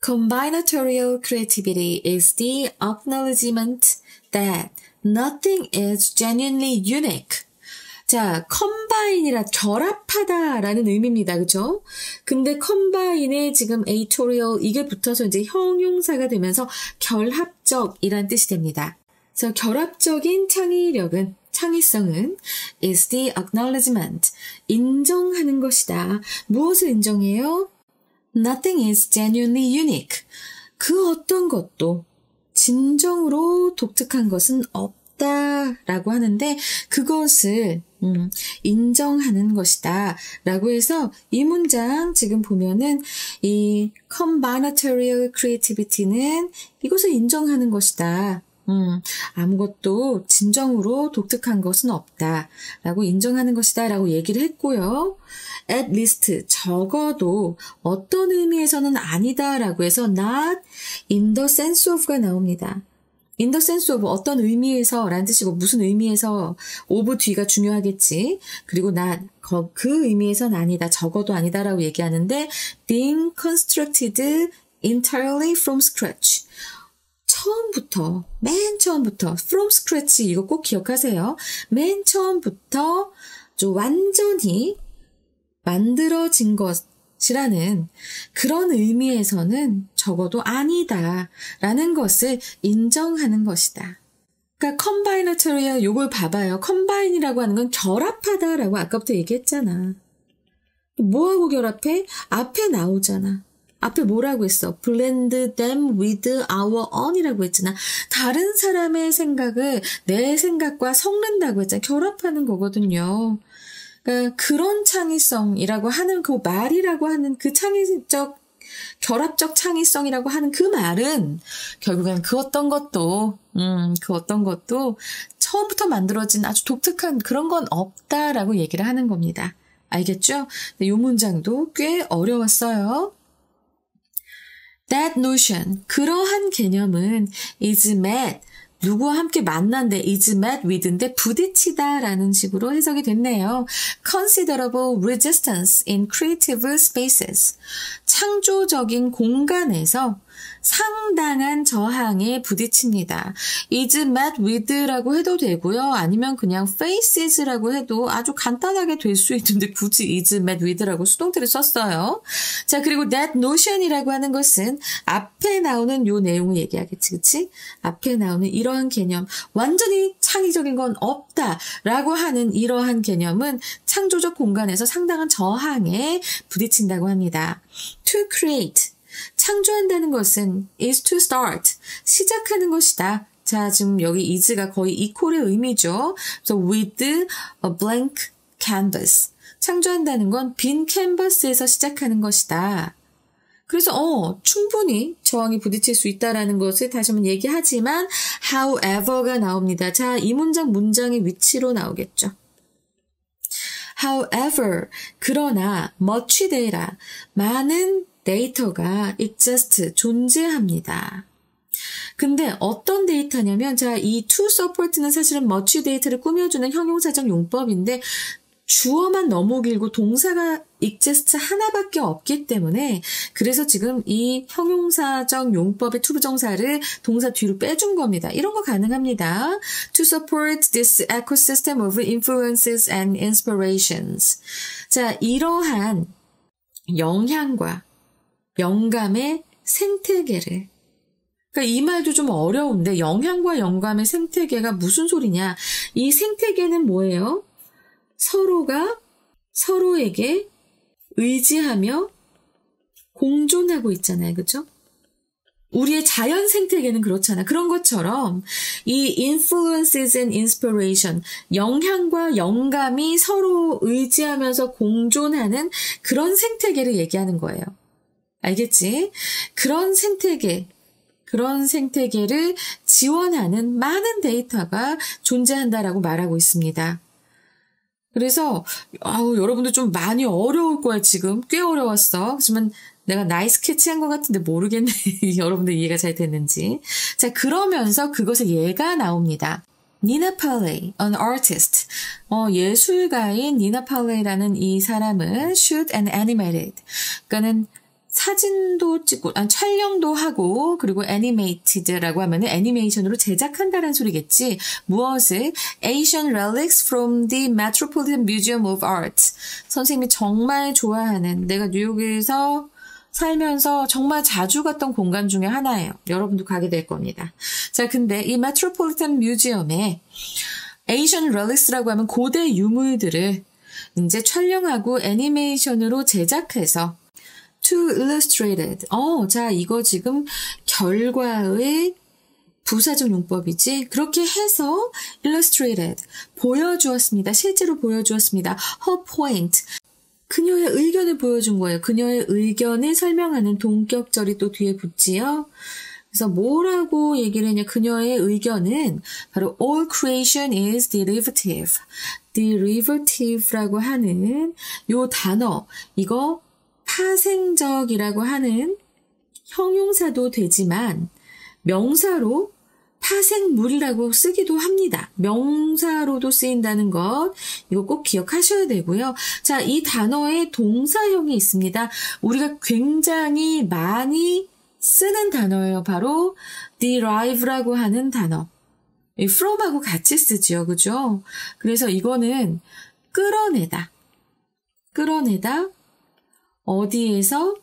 [SPEAKER 1] Combinatorial creativity is the acknowledgement that nothing is genuinely unique. 자, combine이라 결합하다라는 의미입니다. 그죠? 근데 combine에 지금 atorial 이게 붙어서 이제 형용사가 되면서 결합적이란 뜻이 됩니다. 그래서 결합적인 창의성은 is the acknowledgement, 인정하는 것이다. 무엇을 인정해요? Nothing is genuinely unique. 그 어떤 것도 진정으로 독특한 것은 없다라고 하는데 그것을 인정하는 것이다 라고 해서 이 문장 지금 보면은 이 combinatorial creativity는 이것을 인정하는 것이다. 아무것도 진정으로 독특한 것은 없다 라고 인정하는 것이다 라고 얘기를 했고요. at least 적어도 어떤 의미에서는 아니다 라고 해서 not in the sense of가 나옵니다. in the sense of 어떤 의미에서 라는 뜻이고 무슨 의미에서 of 뒤가 중요하겠지. 그리고 not 그 의미에서는 아니다. 적어도 아니다 라고 얘기하는데 being constructed entirely from scratch. 맨 처음부터 from scratch 이거 꼭 기억하세요. 맨 처음부터 완전히 만들어진 것이라는 그런 의미에서는 적어도 아니다라는 것을 인정하는 것이다. 그러니까 combinatorial 요걸 봐봐요. combine이라고 하는 건 결합하다라고 아까부터 얘기했잖아. 뭐하고 결합해? 앞에 나오잖아. 앞에 뭐라고 했어? blend them with our own이라고 했잖아. 다른 사람의 생각을 내 생각과 섞는다고 했잖아. 결합하는 거거든요. 그러니까 그런 창의성이라고 하는 그 말이라고 하는 그 결합적 창의성이라고 하는 그 말은 결국엔 그 어떤 것도 처음부터 만들어진 아주 독특한 그런 건 없다라고 얘기를 하는 겁니다. 알겠죠? 이 문장도 꽤 어려웠어요. That notion, 그러한 개념은 is met, 누구와 함께 만난데 is met with인데 부딪히다라는 식으로 해석이 됐네요. Considerable resistance in creative spaces, 창조적인 공간에서 상당한 저항에 부딪힙니다. is met with라고 해도 되고요. 아니면 그냥 faces라고 해도 아주 간단하게 될 수 있는데 굳이 is met with라고 수동태를 썼어요. 자, 그리고 that notion이라고 하는 것은 앞에 나오는 요 내용을 얘기하겠지, 그치? 앞에 나오는 이러한 개념, 완전히 창의적인 건 없다라고 하는 이러한 개념은 창조적 공간에서 상당한 저항에 부딪힌다고 합니다. To create, 창조한다는 것은 is to start, 시작하는 것이다. 자, 지금 여기 is가 거의 equal의 의미죠. 그래서 with a blank canvas, 창조한다는 건 빈 캔버스에서 시작하는 것이다. 그래서 충분히 저항이 부딪힐 수 있다라는 것을 다시 한번 얘기하지만 however가 나옵니다. 자, 이 문장의 위치로 나오겠죠. However, 그러나 much data, 많은 데이터가 exist, 존재합니다. 근데 어떤 데이터냐면 자, 이 to support는 사실은 much 데이터를 꾸며주는 형용사적 용법인데 주어만 너무 길고 동사가 exist 하나밖에 없기 때문에 그래서 지금 이 형용사적 용법의 투부정사를 동사 뒤로 빼준 겁니다. 이런 거 가능합니다. To support this ecosystem of influences and inspirations. 자, 이러한 영향과 영감의 생태계를 그러니까 이 말도 좀 어려운데 영향과 영감의 생태계가 무슨 소리냐. 이 생태계는 뭐예요? 서로가 서로에게 의지하며 공존하고 있잖아요. 그죠? 우리의 자연 생태계는 그렇잖아. 그런 것처럼 이 influences and inspiration, 영향과 영감이 서로 의지하면서 공존하는 그런 생태계를 얘기하는 거예요. 알겠지? 그런 생태계를 지원하는 많은 데이터가 존재한다라고 말하고 있습니다. 그래서 여러분들 좀 많이 어려울 거야. 지금 꽤 어려웠어. 하지만 내가 나이스 캐치한 것 같은데 모르겠네. 여러분들 이해가 잘 됐는지. 자, 그러면서 그것의 예가 나옵니다. 니나 팔레이, an artist. 예술가인 니나 팔레이라는 이 사람은 shoot and animated. 그러니까는 사진도 찍고, 촬영도 하고, 그리고 animated라고 하면은 애니메이션으로 제작한다는 소리겠지. 무엇을? Asian relics from the Metropolitan Museum of Art. 선생님이 정말 좋아하는, 내가 뉴욕에서 살면서 정말 자주 갔던 공간 중에 하나예요. 여러분도 가게 될 겁니다. 자, 근데 이 Metropolitan Museum에 Asian relics라고 하면 고대 유물들을 이제 촬영하고 애니메이션으로 제작해서 to illustrated. 자, 이거 지금 결과의 부사적 용법이지. 그렇게 해서 illustrated. 보여주었습니다. 실제로 보여주었습니다. her point. 그녀의 의견을 보여준 거예요. 그녀의 의견을 설명하는 동격절이 또 뒤에 붙지요. 그래서 뭐라고 얘기를 했냐. 그녀의 의견은 바로 all creation is derivative. derivative라고 하는 요 단어. 이거 파생적이라고 하는 형용사도 되지만 명사로 파생물이라고 쓰기도 합니다. 명사로도 쓰인다는 것 이거 꼭 기억하셔야 되고요. 자, 이 단어에 동사형이 있습니다. 우리가 굉장히 많이 쓰는 단어예요. 바로 derive라고 하는 단어. from하고 같이 쓰지요. 그죠? 그래서 이거는 끌어내다. 어디에서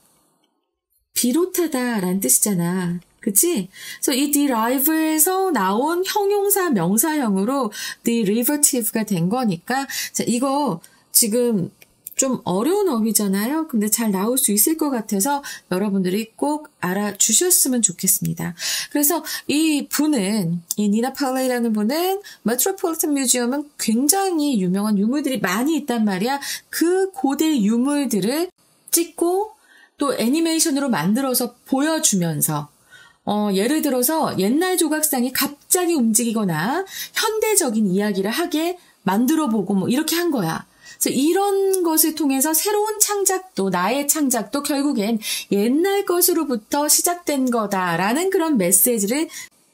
[SPEAKER 1] 비롯하다라는 뜻이잖아. 그치? 그래서 이 derive에서 나온 형용사 명사형으로 derivative가 된 거니까 자, 이거 지금 좀 어려운 어휘잖아요. 근데 잘 나올 수 있을 것 같아서 여러분들이 꼭 알아주셨으면 좋겠습니다. 그래서 이 니나 팔레이라는 분은 메트로폴리탄 뮤지엄은 굉장히 유명한 유물들이 많이 있단 말이야. 그 고대 유물들을 찍고 또 애니메이션으로 만들어서 보여주면서 예를 들어서 옛날 조각상이 갑자기 움직이거나 현대적인 이야기를 하게 만들어보고 뭐 이렇게 한 거야. 그래서 이런 것을 통해서 새로운 창작도, 나의 창작도 결국엔 옛날 것으로부터 시작된 거다라는 그런 메시지를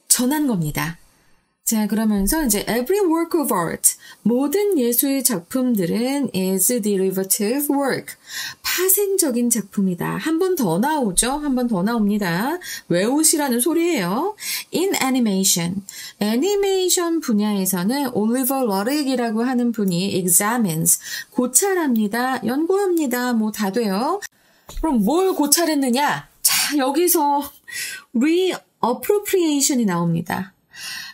[SPEAKER 1] 전한 겁니다. 자, 그러면서 이제 every work of art, 모든 예술 작품들은 is derivative work, 파생적인 작품이다. 한 번 더 나오죠? 한 번 더 나옵니다. 외우시라는 소리예요. In animation, 애니메이션 분야에서는 올리버 러릭이라고 하는 분이 examines, 고찰합니다. 연구합니다. 뭐 다 돼요. 그럼 뭘 고찰했느냐? 자, 여기서 reappropriation이 나옵니다.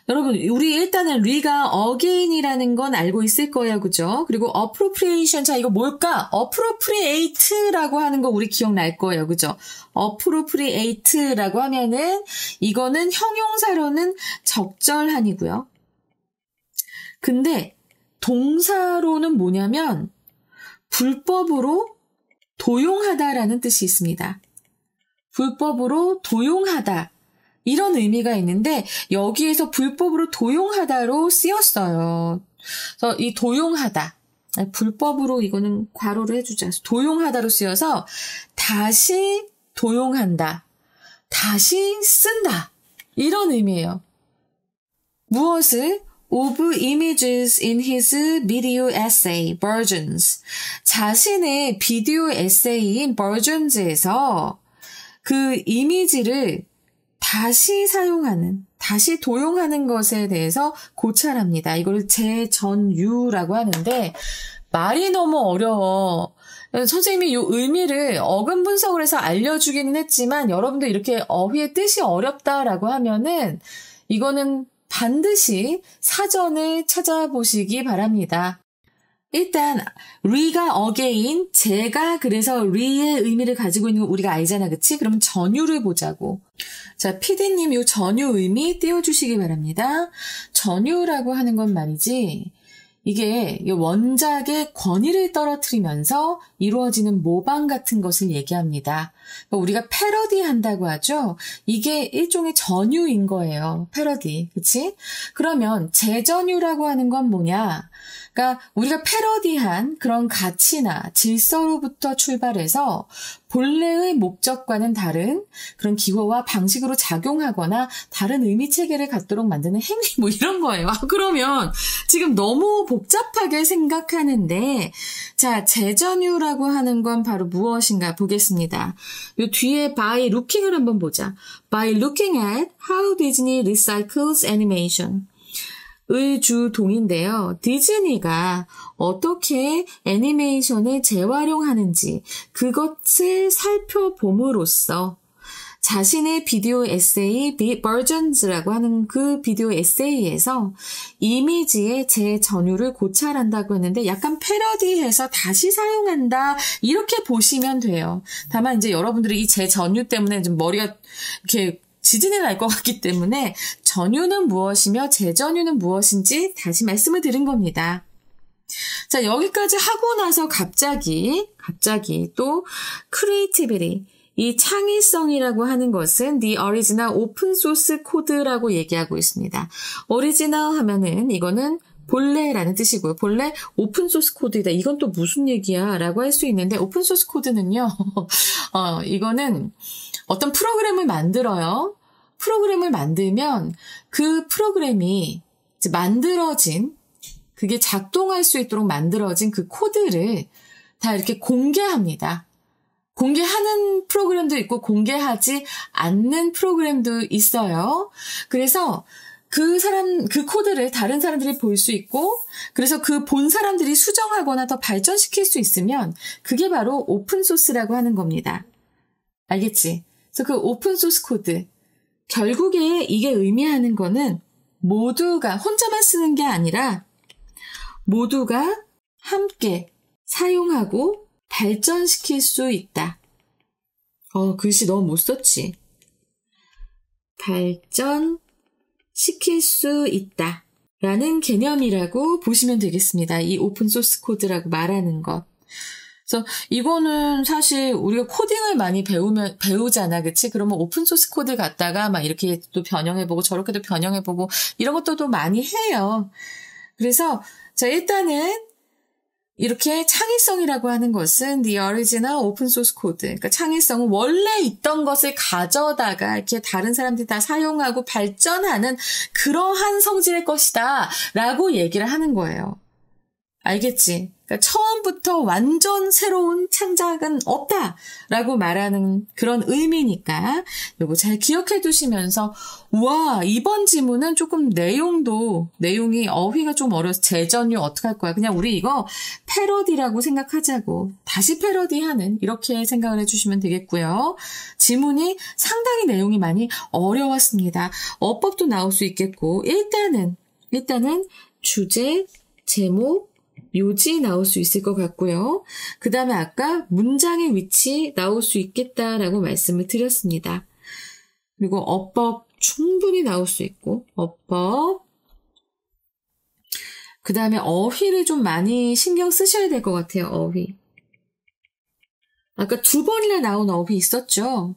[SPEAKER 1] 여러분, 우리 일단은 re가 again이라는 건 알고 있을 거예요. 그죠? 그리고 appropriation, 자, 이거 뭘까? appropriate라고 하는 거 우리 기억날 거예요. 그죠? appropriate라고 하면은 이거는 형용사로는 적절한이고요. 근데 동사로는 뭐냐면 불법으로 도용하다라는 뜻이 있습니다. 불법으로 도용하다. 이런 의미가 있는데 여기에서 불법으로 도용하다로 쓰였어요. 그래서 이 도용하다, 불법으로 이거는 괄호를 해주자. 도용하다로 쓰여서 다시 도용한다, 다시 쓴다 이런 의미예요. 무엇을? of images in his video essay, Versions. 자신의 비디오 에세이인 Vergens에서 그 이미지를 다시 사용하는, 다시 도용하는 것에 대해서 고찰합니다. 이걸 재전유라고 하는데 말이 너무 어려워. 선생님이 이 의미를 어근 분석을 해서 알려주기는 했지만 여러분들 이렇게 어휘의 뜻이 어렵다라고 하면은 이거는 반드시 사전을 찾아보시기 바랍니다. 일단 re가 again, 제가 그래서 re의 의미를 가지고 있는 거 우리가 알잖아, 그치? 그럼 전유를 보자고. 자, PD님 이 전유 의미 띄워주시기 바랍니다. 전유라고 하는 건 말이지, 이게 원작의 권위를 떨어뜨리면서 이루어지는 모방 같은 것을 얘기합니다. 우리가 패러디 한다고 하죠. 이게 일종의 전유인 거예요. 패러디. 그치? 그러면 재전유라고 하는 건 뭐냐? 그러니까 우리가 패러디한 그런 가치나 질서로부터 출발해서 본래의 목적과는 다른 그런 기호와 방식으로 작용하거나 다른 의미 체계를 갖도록 만드는 행위 뭐 이런 거예요. 그러면 지금 너무 복잡하게 생각하는데, 자, 재전유라고 하는 건 바로 무엇인가 보겠습니다. 요 뒤에 by looking을 한번 보자. By looking at how Disney recycles animation. 의 주동인데요. 디즈니가 어떻게 애니메이션을 재활용하는지 그것을 살펴봄으로써 자신의 비디오 에세이 Vergens라고 하는 그 비디오 에세이에서 이미지의 재전유를 고찰한다고 했는데 약간 패러디해서 다시 사용한다 이렇게 보시면 돼요. 다만 이제 여러분들이 이 재전유 때문에 좀 머리가 이렇게 지진이 날 것 같기 때문에 전유는 무엇이며 재전유는 무엇인지 다시 말씀을 드린 겁니다. 자, 여기까지 하고 나서 갑자기 또 creativity, 이 창의성이라고 하는 것은 the original open source code라고 얘기하고 있습니다. original 하면은 이거는 본래라는 뜻이고요. 본래 오픈소스 코드이다. 이건 또 무슨 얘기야? 라고 할 수 있는데 오픈소스 코드는요. 이거는 어떤 프로그램을 만들어요. 프로그램을 만들면 그 프로그램이 이제 만들어진, 그게 작동할 수 있도록 만들어진 그 코드를 다 이렇게 공개합니다. 공개하는 프로그램도 있고 공개하지 않는 프로그램도 있어요. 그래서 그 코드를 다른 사람들이 볼 수 있고, 그래서 그 본 사람들이 수정하거나 더 발전시킬 수 있으면 그게 바로 오픈소스라고 하는 겁니다. 알겠지? 그래서 그 오픈소스 코드, 결국에 이게 의미하는 거는 모두가 혼자만 쓰는 게 아니라 모두가 함께 사용하고 발전시킬 수 있다. 글씨 너무 못 썼지? 발전시킬 수 있다 라는 개념이라고 보시면 되겠습니다. 이 오픈소스 코드라고 말하는 것. 그래서 이거는 사실 우리가 코딩을 많이 배우잖아, 그치? 그러면 오픈소스 코드 갖다가 막 이렇게 또 변형해보고 저렇게도 변형해보고 이런 것도 많이 해요. 그래서 자, 일단은 이렇게 창의성이라고 하는 것은 the original open source code. 그러니까 창의성은 원래 있던 것을 가져다가 이렇게 다른 사람들이 다 사용하고 발전하는 그러한 성질의 것이다 라고 얘기를 하는 거예요. 알겠지? 그러니까 처음부터 완전 새로운 창작은 없다라고 말하는 그런 의미니까 요거 잘 기억해 두시면서, 우와, 이번 지문은 조금 내용이 어휘가 좀 어려워서 재전유 어떻게 할 거야? 그냥 우리 이거 패러디라고 생각하자고. 다시 패러디하는, 이렇게 생각을 해주시면 되겠고요. 지문이 상당히 내용이 많이 어려웠습니다. 어법도 나올 수 있겠고, 일단은 주제, 제목, 요지 나올 수 있을 것 같고요. 그 다음에 아까 문장의 위치 나올 수 있겠다라고 말씀을 드렸습니다. 그리고 어법 충분히 나올 수 있고, 어법. 그 다음에 어휘를 좀 많이 신경 쓰셔야 될 것 같아요, 어휘. 아까 2번이나 나온 어휘 있었죠?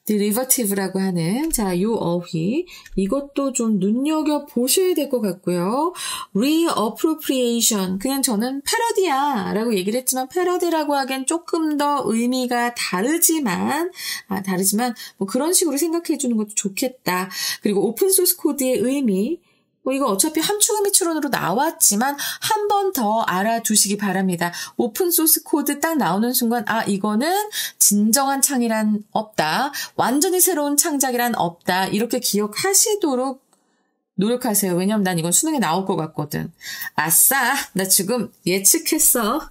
[SPEAKER 1] derivative라고 하는, 자, 요 어휘. 이것도 좀 눈여겨보셔야 될 것 같고요. reappropriation. 그냥 저는 패러디야 라고 얘기를 했지만, 패러디라고 하기엔 조금 더 의미가 다르지만, 뭐 그런 식으로 생각해 주는 것도 좋겠다. 그리고 오픈소스 코드의 의미, 이거 어차피 함축음이 추론으로 나왔지만 한 번 더 알아두시기 바랍니다. 오픈소스 코드 딱 나오는 순간 이거는 진정한 창이란 없다. 완전히 새로운 창작이란 없다. 이렇게 기억하시도록 노력하세요. 왜냐면 난 이건 수능에 나올 것 같거든. 아싸! 나 지금 예측했어.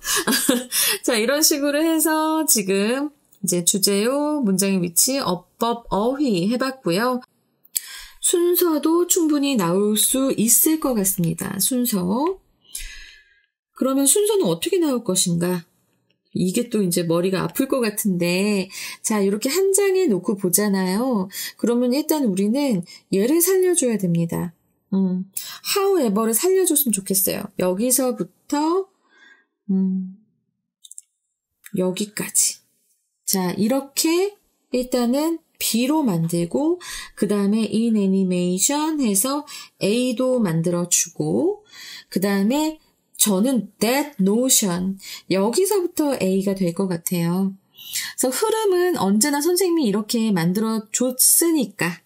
[SPEAKER 1] 자, 이런 식으로 해서 지금 이제 주제요, 문장의 위치, 어법, 어휘 해봤고요. 순서도 충분히 나올 수 있을 것 같습니다. 순서. 그러면 순서는 어떻게 나올 것인가? 이게 또 이제 머리가 아플 것 같은데, 자, 이렇게 한 장에 놓고 보잖아요. 그러면 일단 우리는 얘를 살려줘야 됩니다. however를 살려줬으면 좋겠어요. 여기서부터, 여기까지. 자, 이렇게 일단은 B로 만들고 그 다음에 in animation 해서 A도 만들어주고 그 다음에 저는 that notion 여기서부터 A가 될 것 같아요. 그래서 흐름은 언제나 선생님이 이렇게 만들어줬으니까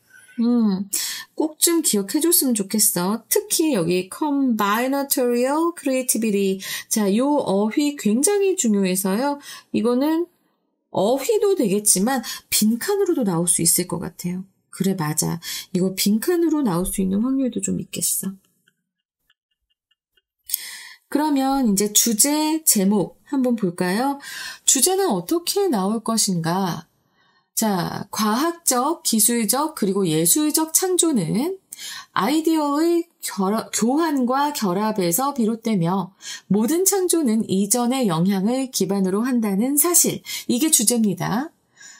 [SPEAKER 1] 꼭 좀 기억해줬으면 좋겠어. 특히 여기 combinatorial creativity 자, 요 어휘 굉장히 중요해서요. 이거는 어휘도 되겠지만 빈칸으로도 나올 수 있을 것 같아요. 그래, 맞아. 이거 빈칸으로 나올 수 있는 확률도 좀 있겠어. 그러면 이제 주제, 제목 한번 볼까요? 주제는 어떻게 나올 것인가? 자, 과학적, 기술적, 그리고 예술적 창조는 아이디어의 교환과 결합에서 비롯되며 모든 창조는 이전의 영향을 기반으로 한다는 사실. 이게 주제입니다.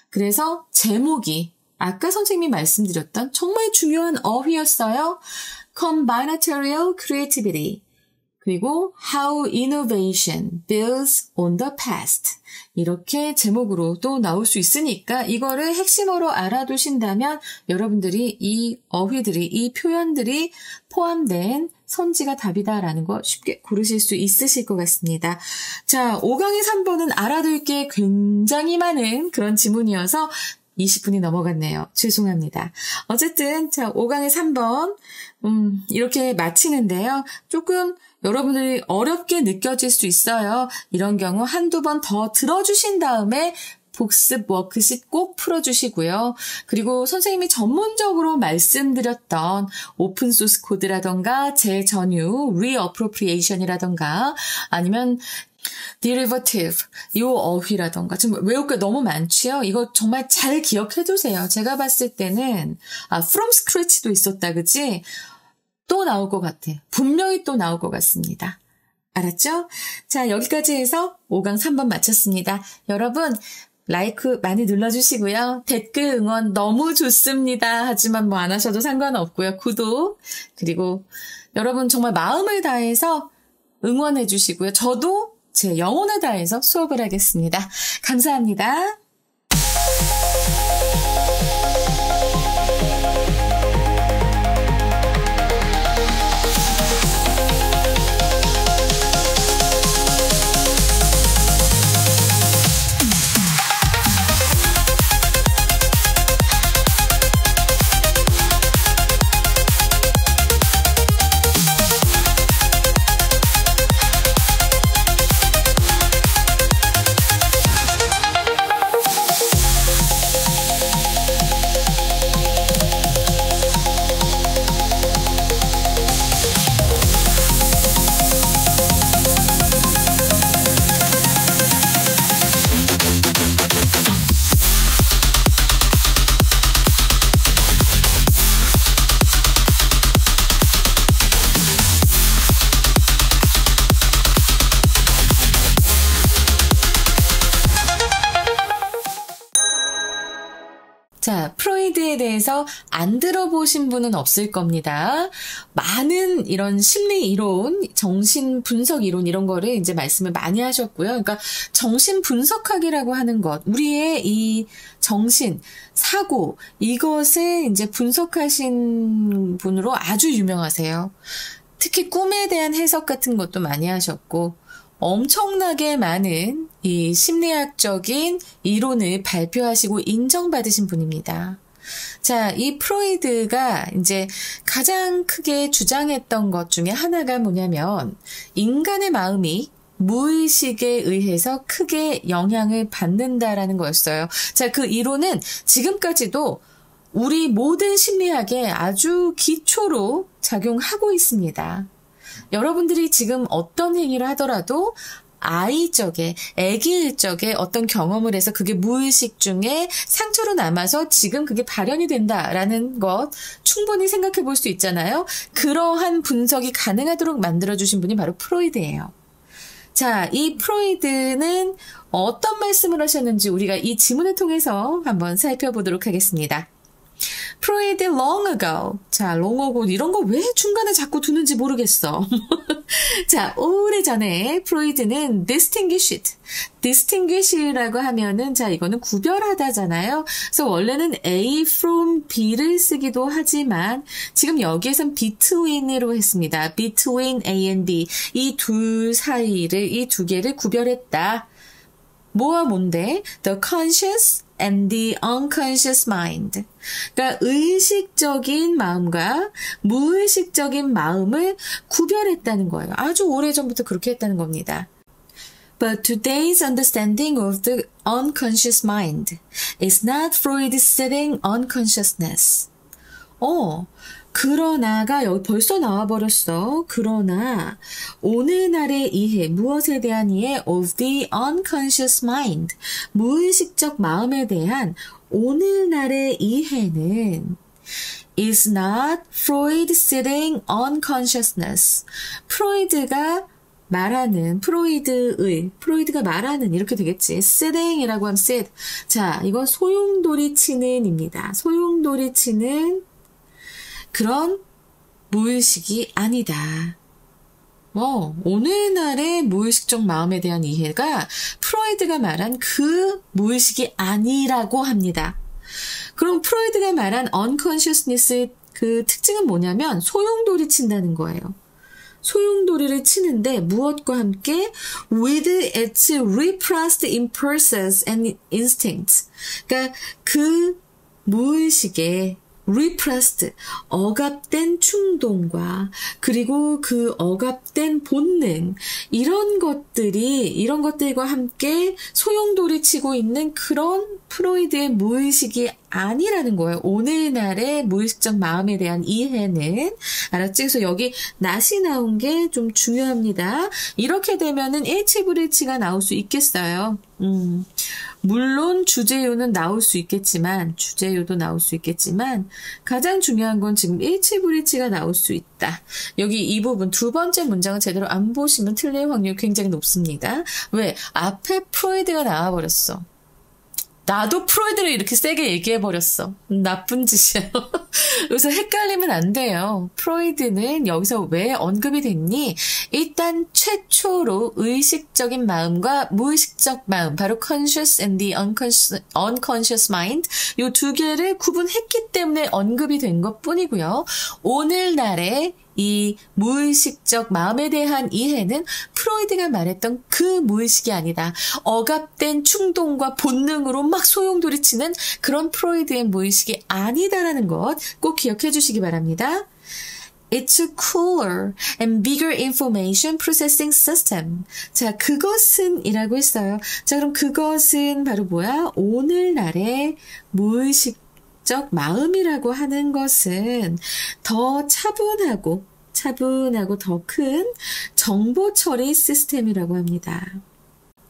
[SPEAKER 1] 그래서 제목이 아까 선생님이 말씀드렸던 정말 중요한 어휘였어요. Combinatorial Creativity. 그리고 How Innovation Builds on the Past. 이렇게 제목으로도 나올 수 있으니까 이거를 핵심으로 알아두신다면 여러분들이 이 어휘들이, 이 표현들이 포함된 선지가 답이다라는 거 쉽게 고르실 수 있으실 것 같습니다. 자, 5강의 3번은 알아둘 게 굉장히 많은 그런 지문이어서 20분이 넘어갔네요. 죄송합니다. 어쨌든 자, 5강의 3번 이렇게 마치는데요. 조금 여러분들이 어렵게 느껴질 수 있어요. 이런 경우 한두 번 더 들어주신 다음에 복습 워크식 꼭 풀어주시고요. 그리고 선생님이 전문적으로 말씀드렸던 오픈소스 코드라던가 재전유, reappropriation이라던가 아니면 derivative, 이 어휘라던가 지금 외울 게 너무 많지요. 이거 정말 잘 기억해두세요. 제가 봤을 때는 from scratch도 있었다, 그치? 또 나올 것 같아. 분명히 또 나올 것 같습니다. 알았죠? 자, 여기까지 해서 5강 3번 마쳤습니다. 여러분 라이크 많이 눌러주시고요. 댓글 응원 너무 좋습니다. 하지만 뭐 안 하셔도 상관없고요. 구독 그리고 여러분 정말 마음을 다해서 응원해 주시고요. 저도 제 영혼을 다해서 수업을 하겠습니다. 감사합니다. 자, 프로이드에 대해서 안 들어보신 분은 없을 겁니다. 많은 이런 심리 이론, 정신 분석 이론 이런 거를 이제 말씀을 많이 하셨고요. 그러니까 정신 분석학이라고 하는 것, 우리의 이 정신, 사고, 이것을 이제 분석하신 분으로 아주 유명하세요. 특히 꿈에 대한 해석 같은 것도 많이 하셨고, 엄청나게 많은 이 심리학적인 이론을 발표하시고 인정받으신 분입니다. 자, 이 프로이드가 이제 가장 크게 주장했던 것 중에 하나가 뭐냐면 인간의 마음이 무의식에 의해서 크게 영향을 받는다라는 거였어요. 자, 그 이론은 지금까지도 우리 모든 심리학에 아주 기초로 작용하고 있습니다. 여러분들이 지금 어떤 행위를 하더라도 아이 적에, 아기일 적에 어떤 경험을 해서 그게 무의식 중에 상처로 남아서 지금 그게 발현이 된다라는 것 충분히 생각해 볼 수 있잖아요. 그러한 분석이 가능하도록 만들어주신 분이 바로 프로이드예요. 자, 이 프로이드는 어떤 말씀을 하셨는지 우리가 이 지문을 통해서 한번 살펴보도록 하겠습니다. 프로이드 long ago. 자, long ago 이런 거 왜 중간에 자꾸 두는지 모르겠어. 자, 오래전에 프로이드는 distinguish라고 하면은 자, 이거는 구별하다잖아요. 그래서 원래는 A from B를 쓰기도 하지만 지금 여기에선 between으로 했습니다. between A and B. 이 둘 사이를, 이 두 개를 구별했다. 뭐와 뭔데? The conscious and the unconscious mind. 그러니까 의식적인 마음과 무의식적인 마음을 구별했다는 거예요. 아주 오래전부터 그렇게 했다는 겁니다. But today's understanding of the unconscious mind is not Freud's setting unconsciousness. 그러나가 여기 벌써 나와버렸어. 그러나 오늘날의 이해, 무엇에 대한 이해? of the unconscious mind. 무의식적 마음에 대한 오늘날의 이해는 is not Freud setting unconsciousness. 프로이드가 말하는, 프로이드가 말하는, 이렇게 되겠지. setting이라고 하면 set. 자, 이건 소용돌이 치는입니다. 소용돌이 치는 그런 무의식이 아니다. 오늘날의 무의식적 마음에 대한 이해가 프로이드가 말한 그 무의식이 아니라고 합니다. 그럼 프로이드가 말한 unconsciousness의 그 특징은 뭐냐면 소용돌이 친다는 거예요. 소용돌이를 치는데 무엇과 함께 with its repressed impulses and instincts. 그러니까 그 무의식에 repressed, 억압된 충동과 그리고 그 억압된 본능 이런 것들과 함께 소용돌이 치고 있는 그런 프로이드의 무의식이 아니라는 거예요. 오늘날의 무의식적 마음에 대한 이해는 알았지? 그래서 여기 낫이 나온 게 좀 중요합니다. 이렇게 되면은 일치불일치가 나올 수 있겠어요. 물론 주제요도 나올 수 있겠지만 가장 중요한 건 지금 일치불일치가 나올 수 있다. 여기 이 부분 두 번째 문장을 제대로 안 보시면 틀릴 확률이 굉장히 높습니다. 왜? 앞에 프로이드가 나와버렸어. 나도 프로이드를 이렇게 세게 얘기해버렸어. 나쁜 짓이야. 그래서 헷갈리면 안 돼요. 프로이드는 여기서 왜 언급이 됐니? 일단 최초로 의식적인 마음과 무의식적 마음, 바로 conscious and the unconscious mind, 이 두 개를 구분했기 때문에 언급이 된 것뿐이고요. 오늘날의 이 무의식적 마음에 대한 이해는 프로이드가 말했던 그 무의식이 아니다. 억압된 충동과 본능으로 막 소용돌이치는 그런 프로이드의 무의식이 아니다라는 것 꼭 기억해 주시기 바랍니다. It's a cooler and bigger information processing system. 자, 그것은 이라고 했어요. 자, 그럼 그것은 바로 뭐야? 오늘날의 무의식적 마음이라고 하는 것은 더 차분하고 더 큰 정보 처리 시스템이라고 합니다.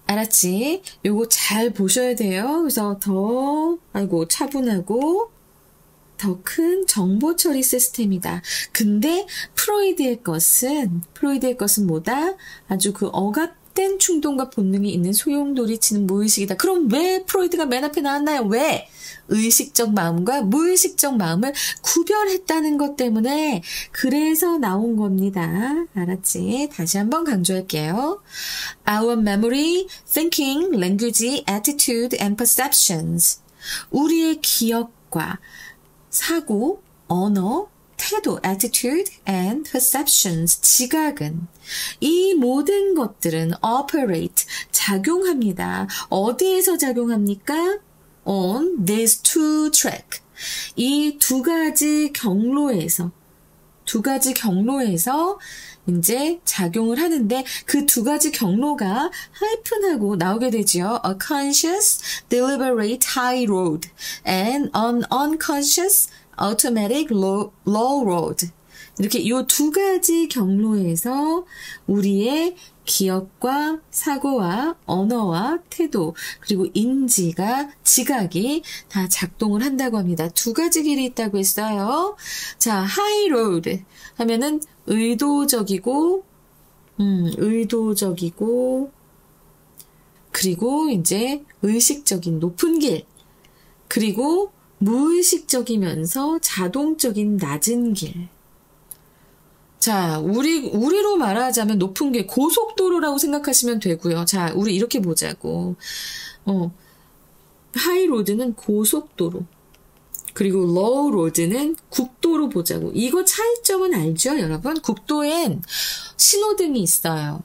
[SPEAKER 1] 알았지? 요거 잘 보셔야 돼요. 그래서 차분하고 더 큰 정보 처리 시스템이다. 근데 프로이드의 것은 뭐다? 아주 그 억압된 충동과 본능이 있는 소용돌이치는 무의식이다. 그럼 왜 프로이드가 맨 앞에 나왔나요? 왜? 의식적 마음과 무의식적 마음을 구별했다는 것 때문에 그래서 나온 겁니다. 알았지? 다시 한번 강조할게요. Our memory, thinking, language, attitude, and perceptions. 우리의 기억과 사고, 언어, 태도, attitude, and perceptions, 지각은 이 모든 것들은 operate, 작용합니다. 어디에서 작용합니까? on these two track. 이 두 가지 경로에서 이제 작용을 하는데 그 두 가지 경로가 하이픈하고 나오게 되죠. A conscious, deliberate high road and an unconscious, automatic low road. 이렇게 이 두 가지 경로에서 우리의 기억과 사고와 언어와 태도 그리고 인지가 지각이 다 작동을 한다고 합니다. 두 가지 길이 있다고 했어요. 자, high road 하면은 의도적이고 그리고 이제 의식적인 높은 길 그리고 무의식적이면서 자동적인 낮은 길. 자, 우리로 말하자면 높은 게 고속도로라고 생각하시면 되고요. 자, 우리 이렇게 보자고. 하이로드는 고속도로. 그리고 로우로드는 국도로 보자고. 이거 차이점은 알죠, 여러분? 국도엔 신호등이 있어요.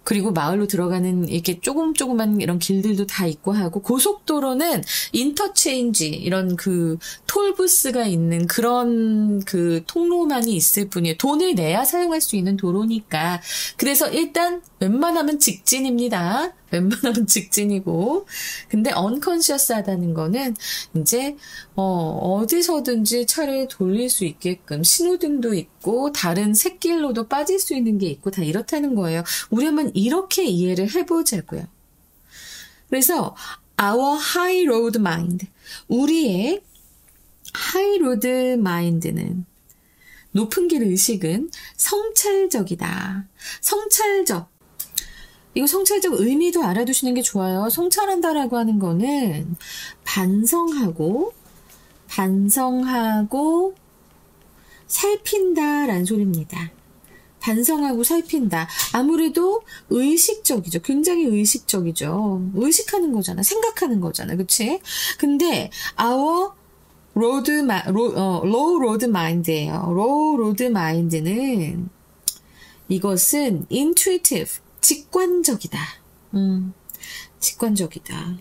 [SPEAKER 1] 그리고 마을로 들어가는 이렇게 조그만 이런 길들도 다 있고 하고, 고속도로는 인터체인지, 이런 그 톨부스가 있는 그런 그 통로만이 있을 뿐이에요. 돈을 내야 사용할 수 있는 도로니까. 그래서 일단 웬만하면 직진입니다. 웬만하면 직진이고. 근데 언컨셔스 하다는 거는 이제 어디서든지 차를 돌릴 수 있게끔 신호등도 있고 다른 샛길로도 빠질 수 있는 게 있고 다 이렇다는 거예요. 우리 한번 이렇게 이해를 해보자고요. 그래서 our high road mind, 우리의 high road mind는 높은 길 의식은 성찰적이다. 성찰적. 이거 성찰적 의미도 알아두시는 게 좋아요. 성찰한다라고 하는 거는 반성하고 살핀다라는 소리입니다. 반성하고 살핀다. 아무래도 의식적이죠. 굉장히 의식적이죠. 의식하는 거잖아. 생각하는 거잖아. 그치? 근데 our low road mind예요. low road mind는 이것은 intuitive, 직관적이다. 직관적이다.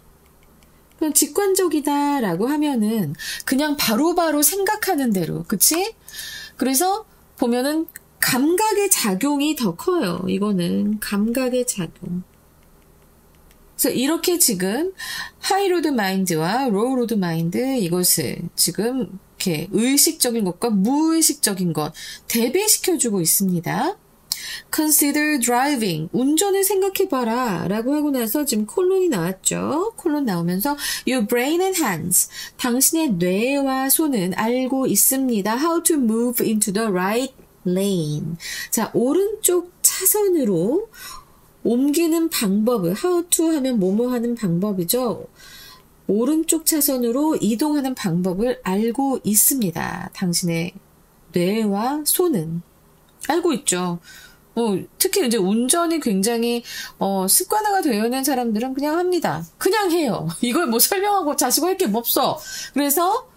[SPEAKER 1] 그럼 직관적이다라고 하면은 그냥 바로바로 생각하는 대로, 그치? 그래서 보면은 감각의 작용이 더 커요. 이거는 감각의 작용. 그래서 이렇게 지금 하이로드 마인드와 로우로드 마인드 이것을 지금 이렇게 의식적인 것과 무의식적인 것 대비시켜주고 있습니다. Consider driving. 운전을 생각해봐라 라고 하고 나서 지금 콜론이 나왔죠. 콜론 나오면서 Your brain and hands. 당신의 뇌와 손은 알고 있습니다. How to move into the right lane. 자, 오른쪽 차선으로 옮기는 방법을 how to 하면 뭐뭐 하는 방법이죠. 오른쪽 차선으로 이동하는 방법을 알고 있습니다. 당신의 뇌와 손은 알고 있죠. 특히 이제 운전이 굉장히 습관화가 되어 있는 사람들은 그냥 합니다. 그냥 해요. 이걸 뭐 설명하고 자시고 할 게 없어. 그래서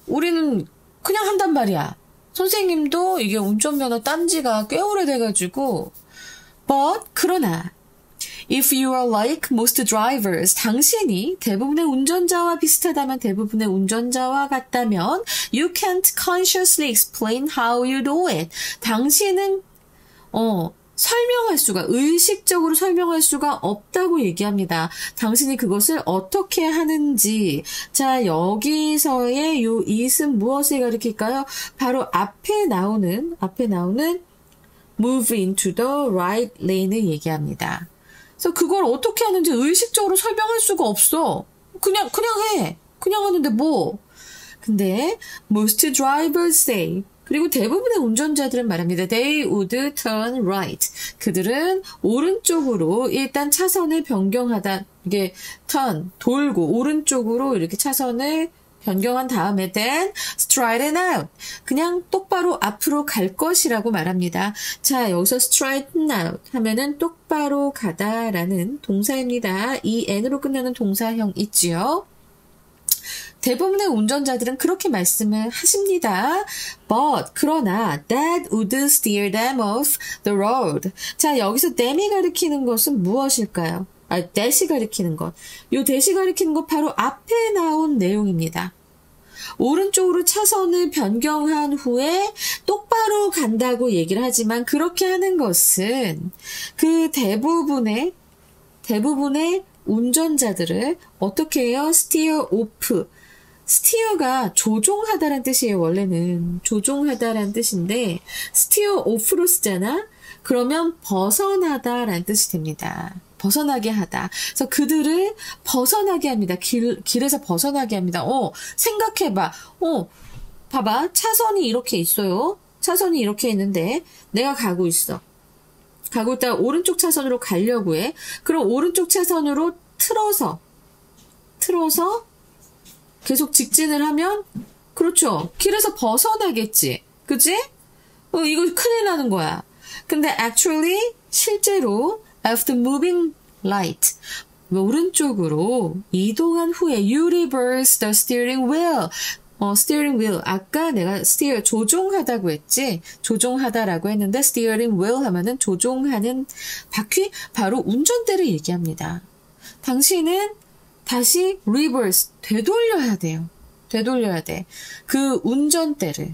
[SPEAKER 1] 우리는 그냥 한단 말이야. 선생님도 이게 운전면허 딴 지가 꽤 오래돼가지고 but 그러나 if you are like most drivers, 당신이 대부분의 운전자와 비슷하다면, 대부분의 운전자와 같다면 you can't consciously explain how you do it. 당신은 설명할 수가, 의식적으로 설명할 수가 없다고 얘기합니다. 당신이 그것을 어떻게 하는지. 자, 여기서의 요 it은 무엇을 가리킬까요? 바로 앞에 나오는 move into the right lane을 얘기합니다. 그래서 그걸 어떻게 하는지 의식적으로 설명할 수가 없어. 그냥 해. 그냥 하는데 뭐. 근데 most drivers say, 그리고 대부분의 운전자들은 말합니다. They would turn right. 그들은 오른쪽으로 일단 차선을 변경하다. 이게 turn, 돌고 오른쪽으로 이렇게 차선을 변경한 다음에 then straighten out. 그냥 똑바로 앞으로 갈 것이라고 말합니다. 자, 여기서 straighten out 하면은 똑바로 가다라는 동사입니다. 이 n으로 끝나는 동사형 있지요. 대부분의 운전자들은 그렇게 말씀을 하십니다. But, 그러나, that would steer them off the road. 자, 여기서 them이 가리키는 것은 무엇일까요? 대시 가리키는 것. 요 대시 가리키는 것 바로 앞에 나온 내용입니다. 오른쪽으로 차선을 변경한 후에 똑바로 간다고 얘기를 하지만 그렇게 하는 것은 그 대부분의 운전자들을 어떻게 해요? 스티어 오프. 스티어가 조종하다란 뜻이에요. 원래는 조종하다란 뜻인데 스티어 오프로 쓰잖아. 그러면 벗어나다란 뜻이 됩니다. 벗어나게 하다. 그래서 그들을 벗어나게 합니다. 길에서 벗어나게 합니다. 생각해봐. 봐봐. 차선이 이렇게 있어요. 차선이 이렇게 있는데 내가 가고 있어. 가고 있다가 오른쪽 차선으로 가려고 해. 그럼 오른쪽 차선으로 틀어서 계속 직진을 하면 그렇죠. 길에서 벗어나겠지. 그치? 이거 큰일 나는 거야. 근데 actually 실제로 after moving light 오른쪽으로 이동한 후에 you reverse the steering wheel. steering wheel. 아까 내가 steer 조종하다고 했지. 조종하다라고 했는데 steering wheel 하면은 조종하는 바퀴 바로 운전대를 얘기합니다. 당신은 다시 reverse 되돌려야 돼요. 되돌려야 돼. 그 운전대를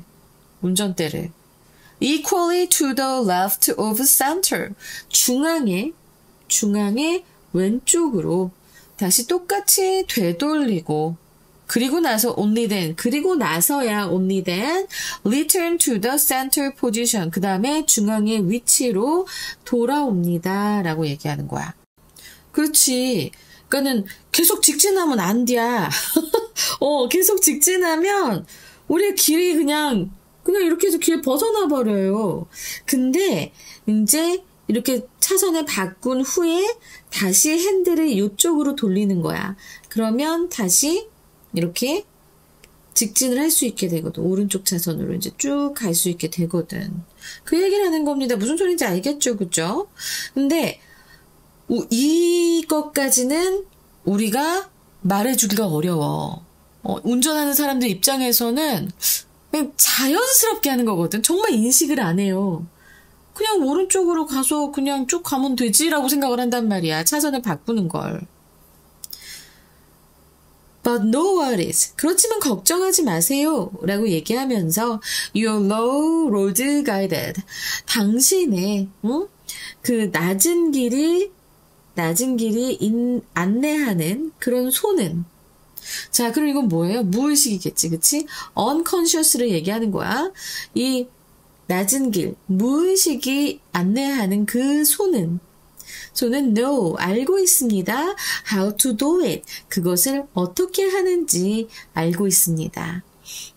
[SPEAKER 1] equally to the left of center. 중앙에 왼쪽으로 다시 똑같이 되돌리고 그리고 나서야 only then return to the center position. 그 다음에 중앙의 위치로 돌아옵니다. 라고 얘기하는 거야. 그렇지. 그러니까는 계속 직진하면 안 돼. 계속 직진하면 우리의 길이 그냥 이렇게 해서 길 벗어나 버려요. 근데 이제 이렇게 차선을 바꾼 후에 다시 핸들을 이쪽으로 돌리는 거야. 그러면 다시 이렇게 직진을 할 수 있게 되거든. 오른쪽 차선으로 이제 쭉 갈 수 있게 되거든. 그 얘기를 하는 겁니다. 무슨 소리인지 알겠죠? 그죠? 근데 이것까지는 우리가 말해주기가 어려워. 운전하는 사람들 입장에서는 그냥 자연스럽게 하는 거거든. 정말 인식을 안 해요. 그냥 오른쪽으로 가서 그냥 쭉 가면 되지라고 생각을 한단 말이야. 차선을 바꾸는 걸. But no worries. 그렇지만 걱정하지 마세요. 라고 얘기하면서 You're low road guided. 당신의 그 낮은 길이 안내하는 그런 손은 자, 그럼 이건 뭐예요? 무의식이겠지, 그치? unconsciously 얘기하는 거야. 이 낮은 길, 무의식이 안내하는 그 손은 no, 알고 있습니다. how to do it. 그것을 어떻게 하는지 알고 있습니다.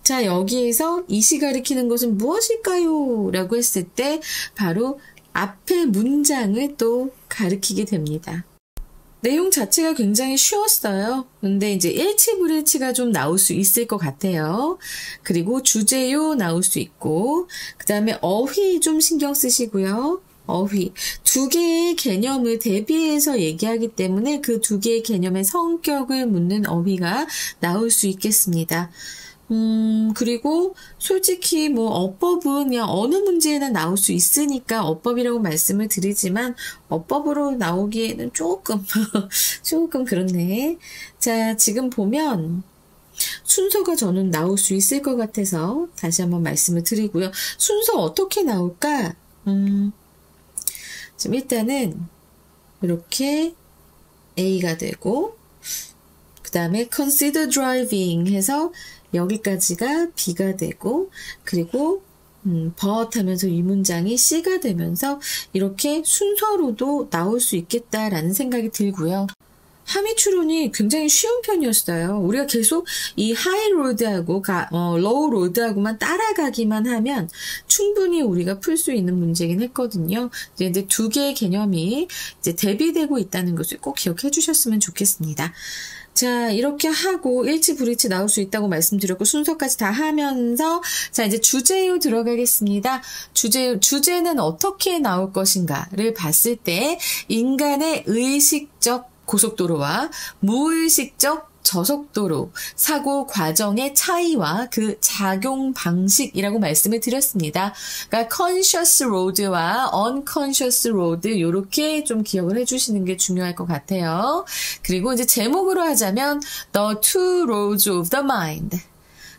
[SPEAKER 1] 자, 여기에서 이시 가리키는 것은 무엇일까요? 라고 했을 때 바로 앞의 문장을 또 가리키게 됩니다. 내용 자체가 굉장히 쉬웠어요. 근데 이제 일치불일치가 좀 나올 수 있을 것 같아요. 그리고 주제요 나올 수 있고, 그 다음에 어휘 좀 신경 쓰시고요. 어휘. 두 개의 개념을 대비해서 얘기하기 때문에 그 두 개의 개념의 성격을 묻는 어휘가 나올 수 있겠습니다. 그리고 솔직히 어법은 그냥 어느 문제에나 나올 수 있으니까 어법이라고 말씀을 드리지만 어법으로 나오기에는 조금 그렇네. 자, 지금 보면 순서가 저는 나올 수 있을 것 같아서 다시 한번 말씀을 드리고요. 순서 어떻게 나올까? 좀 일단은 이렇게 A가 되고 그 다음에 consider driving 해서 여기까지가 B가 되고 그리고 but 하면서 이 문장이 C가 되면서 이렇게 순서로도 나올 수 있겠다라는 생각이 들고요. 함의 추론이 굉장히 쉬운 편이었어요. 우리가 계속 이 하이 로드하고 로우 로드하고만 따라가기만 하면 충분히 우리가 풀 수 있는 문제긴 했거든요. 이제 두 개의 개념이 이제 대비되고 있다는 것을 꼭 기억해 주셨으면 좋겠습니다. 자, 이렇게 하고 일치불일치 나올 수 있다고 말씀드렸고 순서까지 다 하면서 자, 이제 주제요 들어가겠습니다. 주제는 어떻게 나올 것인가를 봤을 때 인간의 의식적 고속도로와 무의식적 저속도로, 사고 과정의 차이와 그 작용 방식이라고 말씀을 드렸습니다. 그러니까 conscious road와 unconscious road 이렇게 좀 기억을 해주시는 게 중요할 것 같아요. 그리고 이제 제목으로 하자면 The Two Roads of the Mind.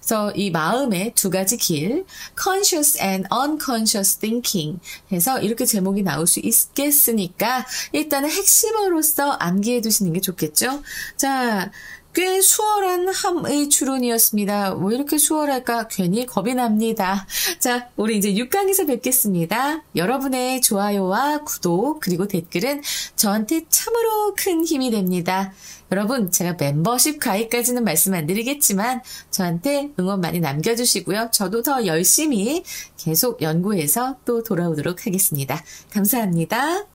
[SPEAKER 1] 그래서 이 마음의 두 가지 길, conscious and unconscious thinking 해서 이렇게 제목이 나올 수 있겠으니까 일단은 핵심으로서 암기해 두시는 게 좋겠죠. 자, 꽤 수월한 함의 추론이었습니다. 왜 이렇게 수월할까? 괜히 겁이 납니다. 자, 우리 이제 6강에서 뵙겠습니다. 여러분의 좋아요와 구독 그리고 댓글은 저한테 참으로 큰 힘이 됩니다. 여러분, 제가 멤버십 가입까지는 말씀 안 드리겠지만 저한테 응원 많이 남겨주시고요. 저도 더 열심히 계속 연구해서 또 돌아오도록 하겠습니다. 감사합니다.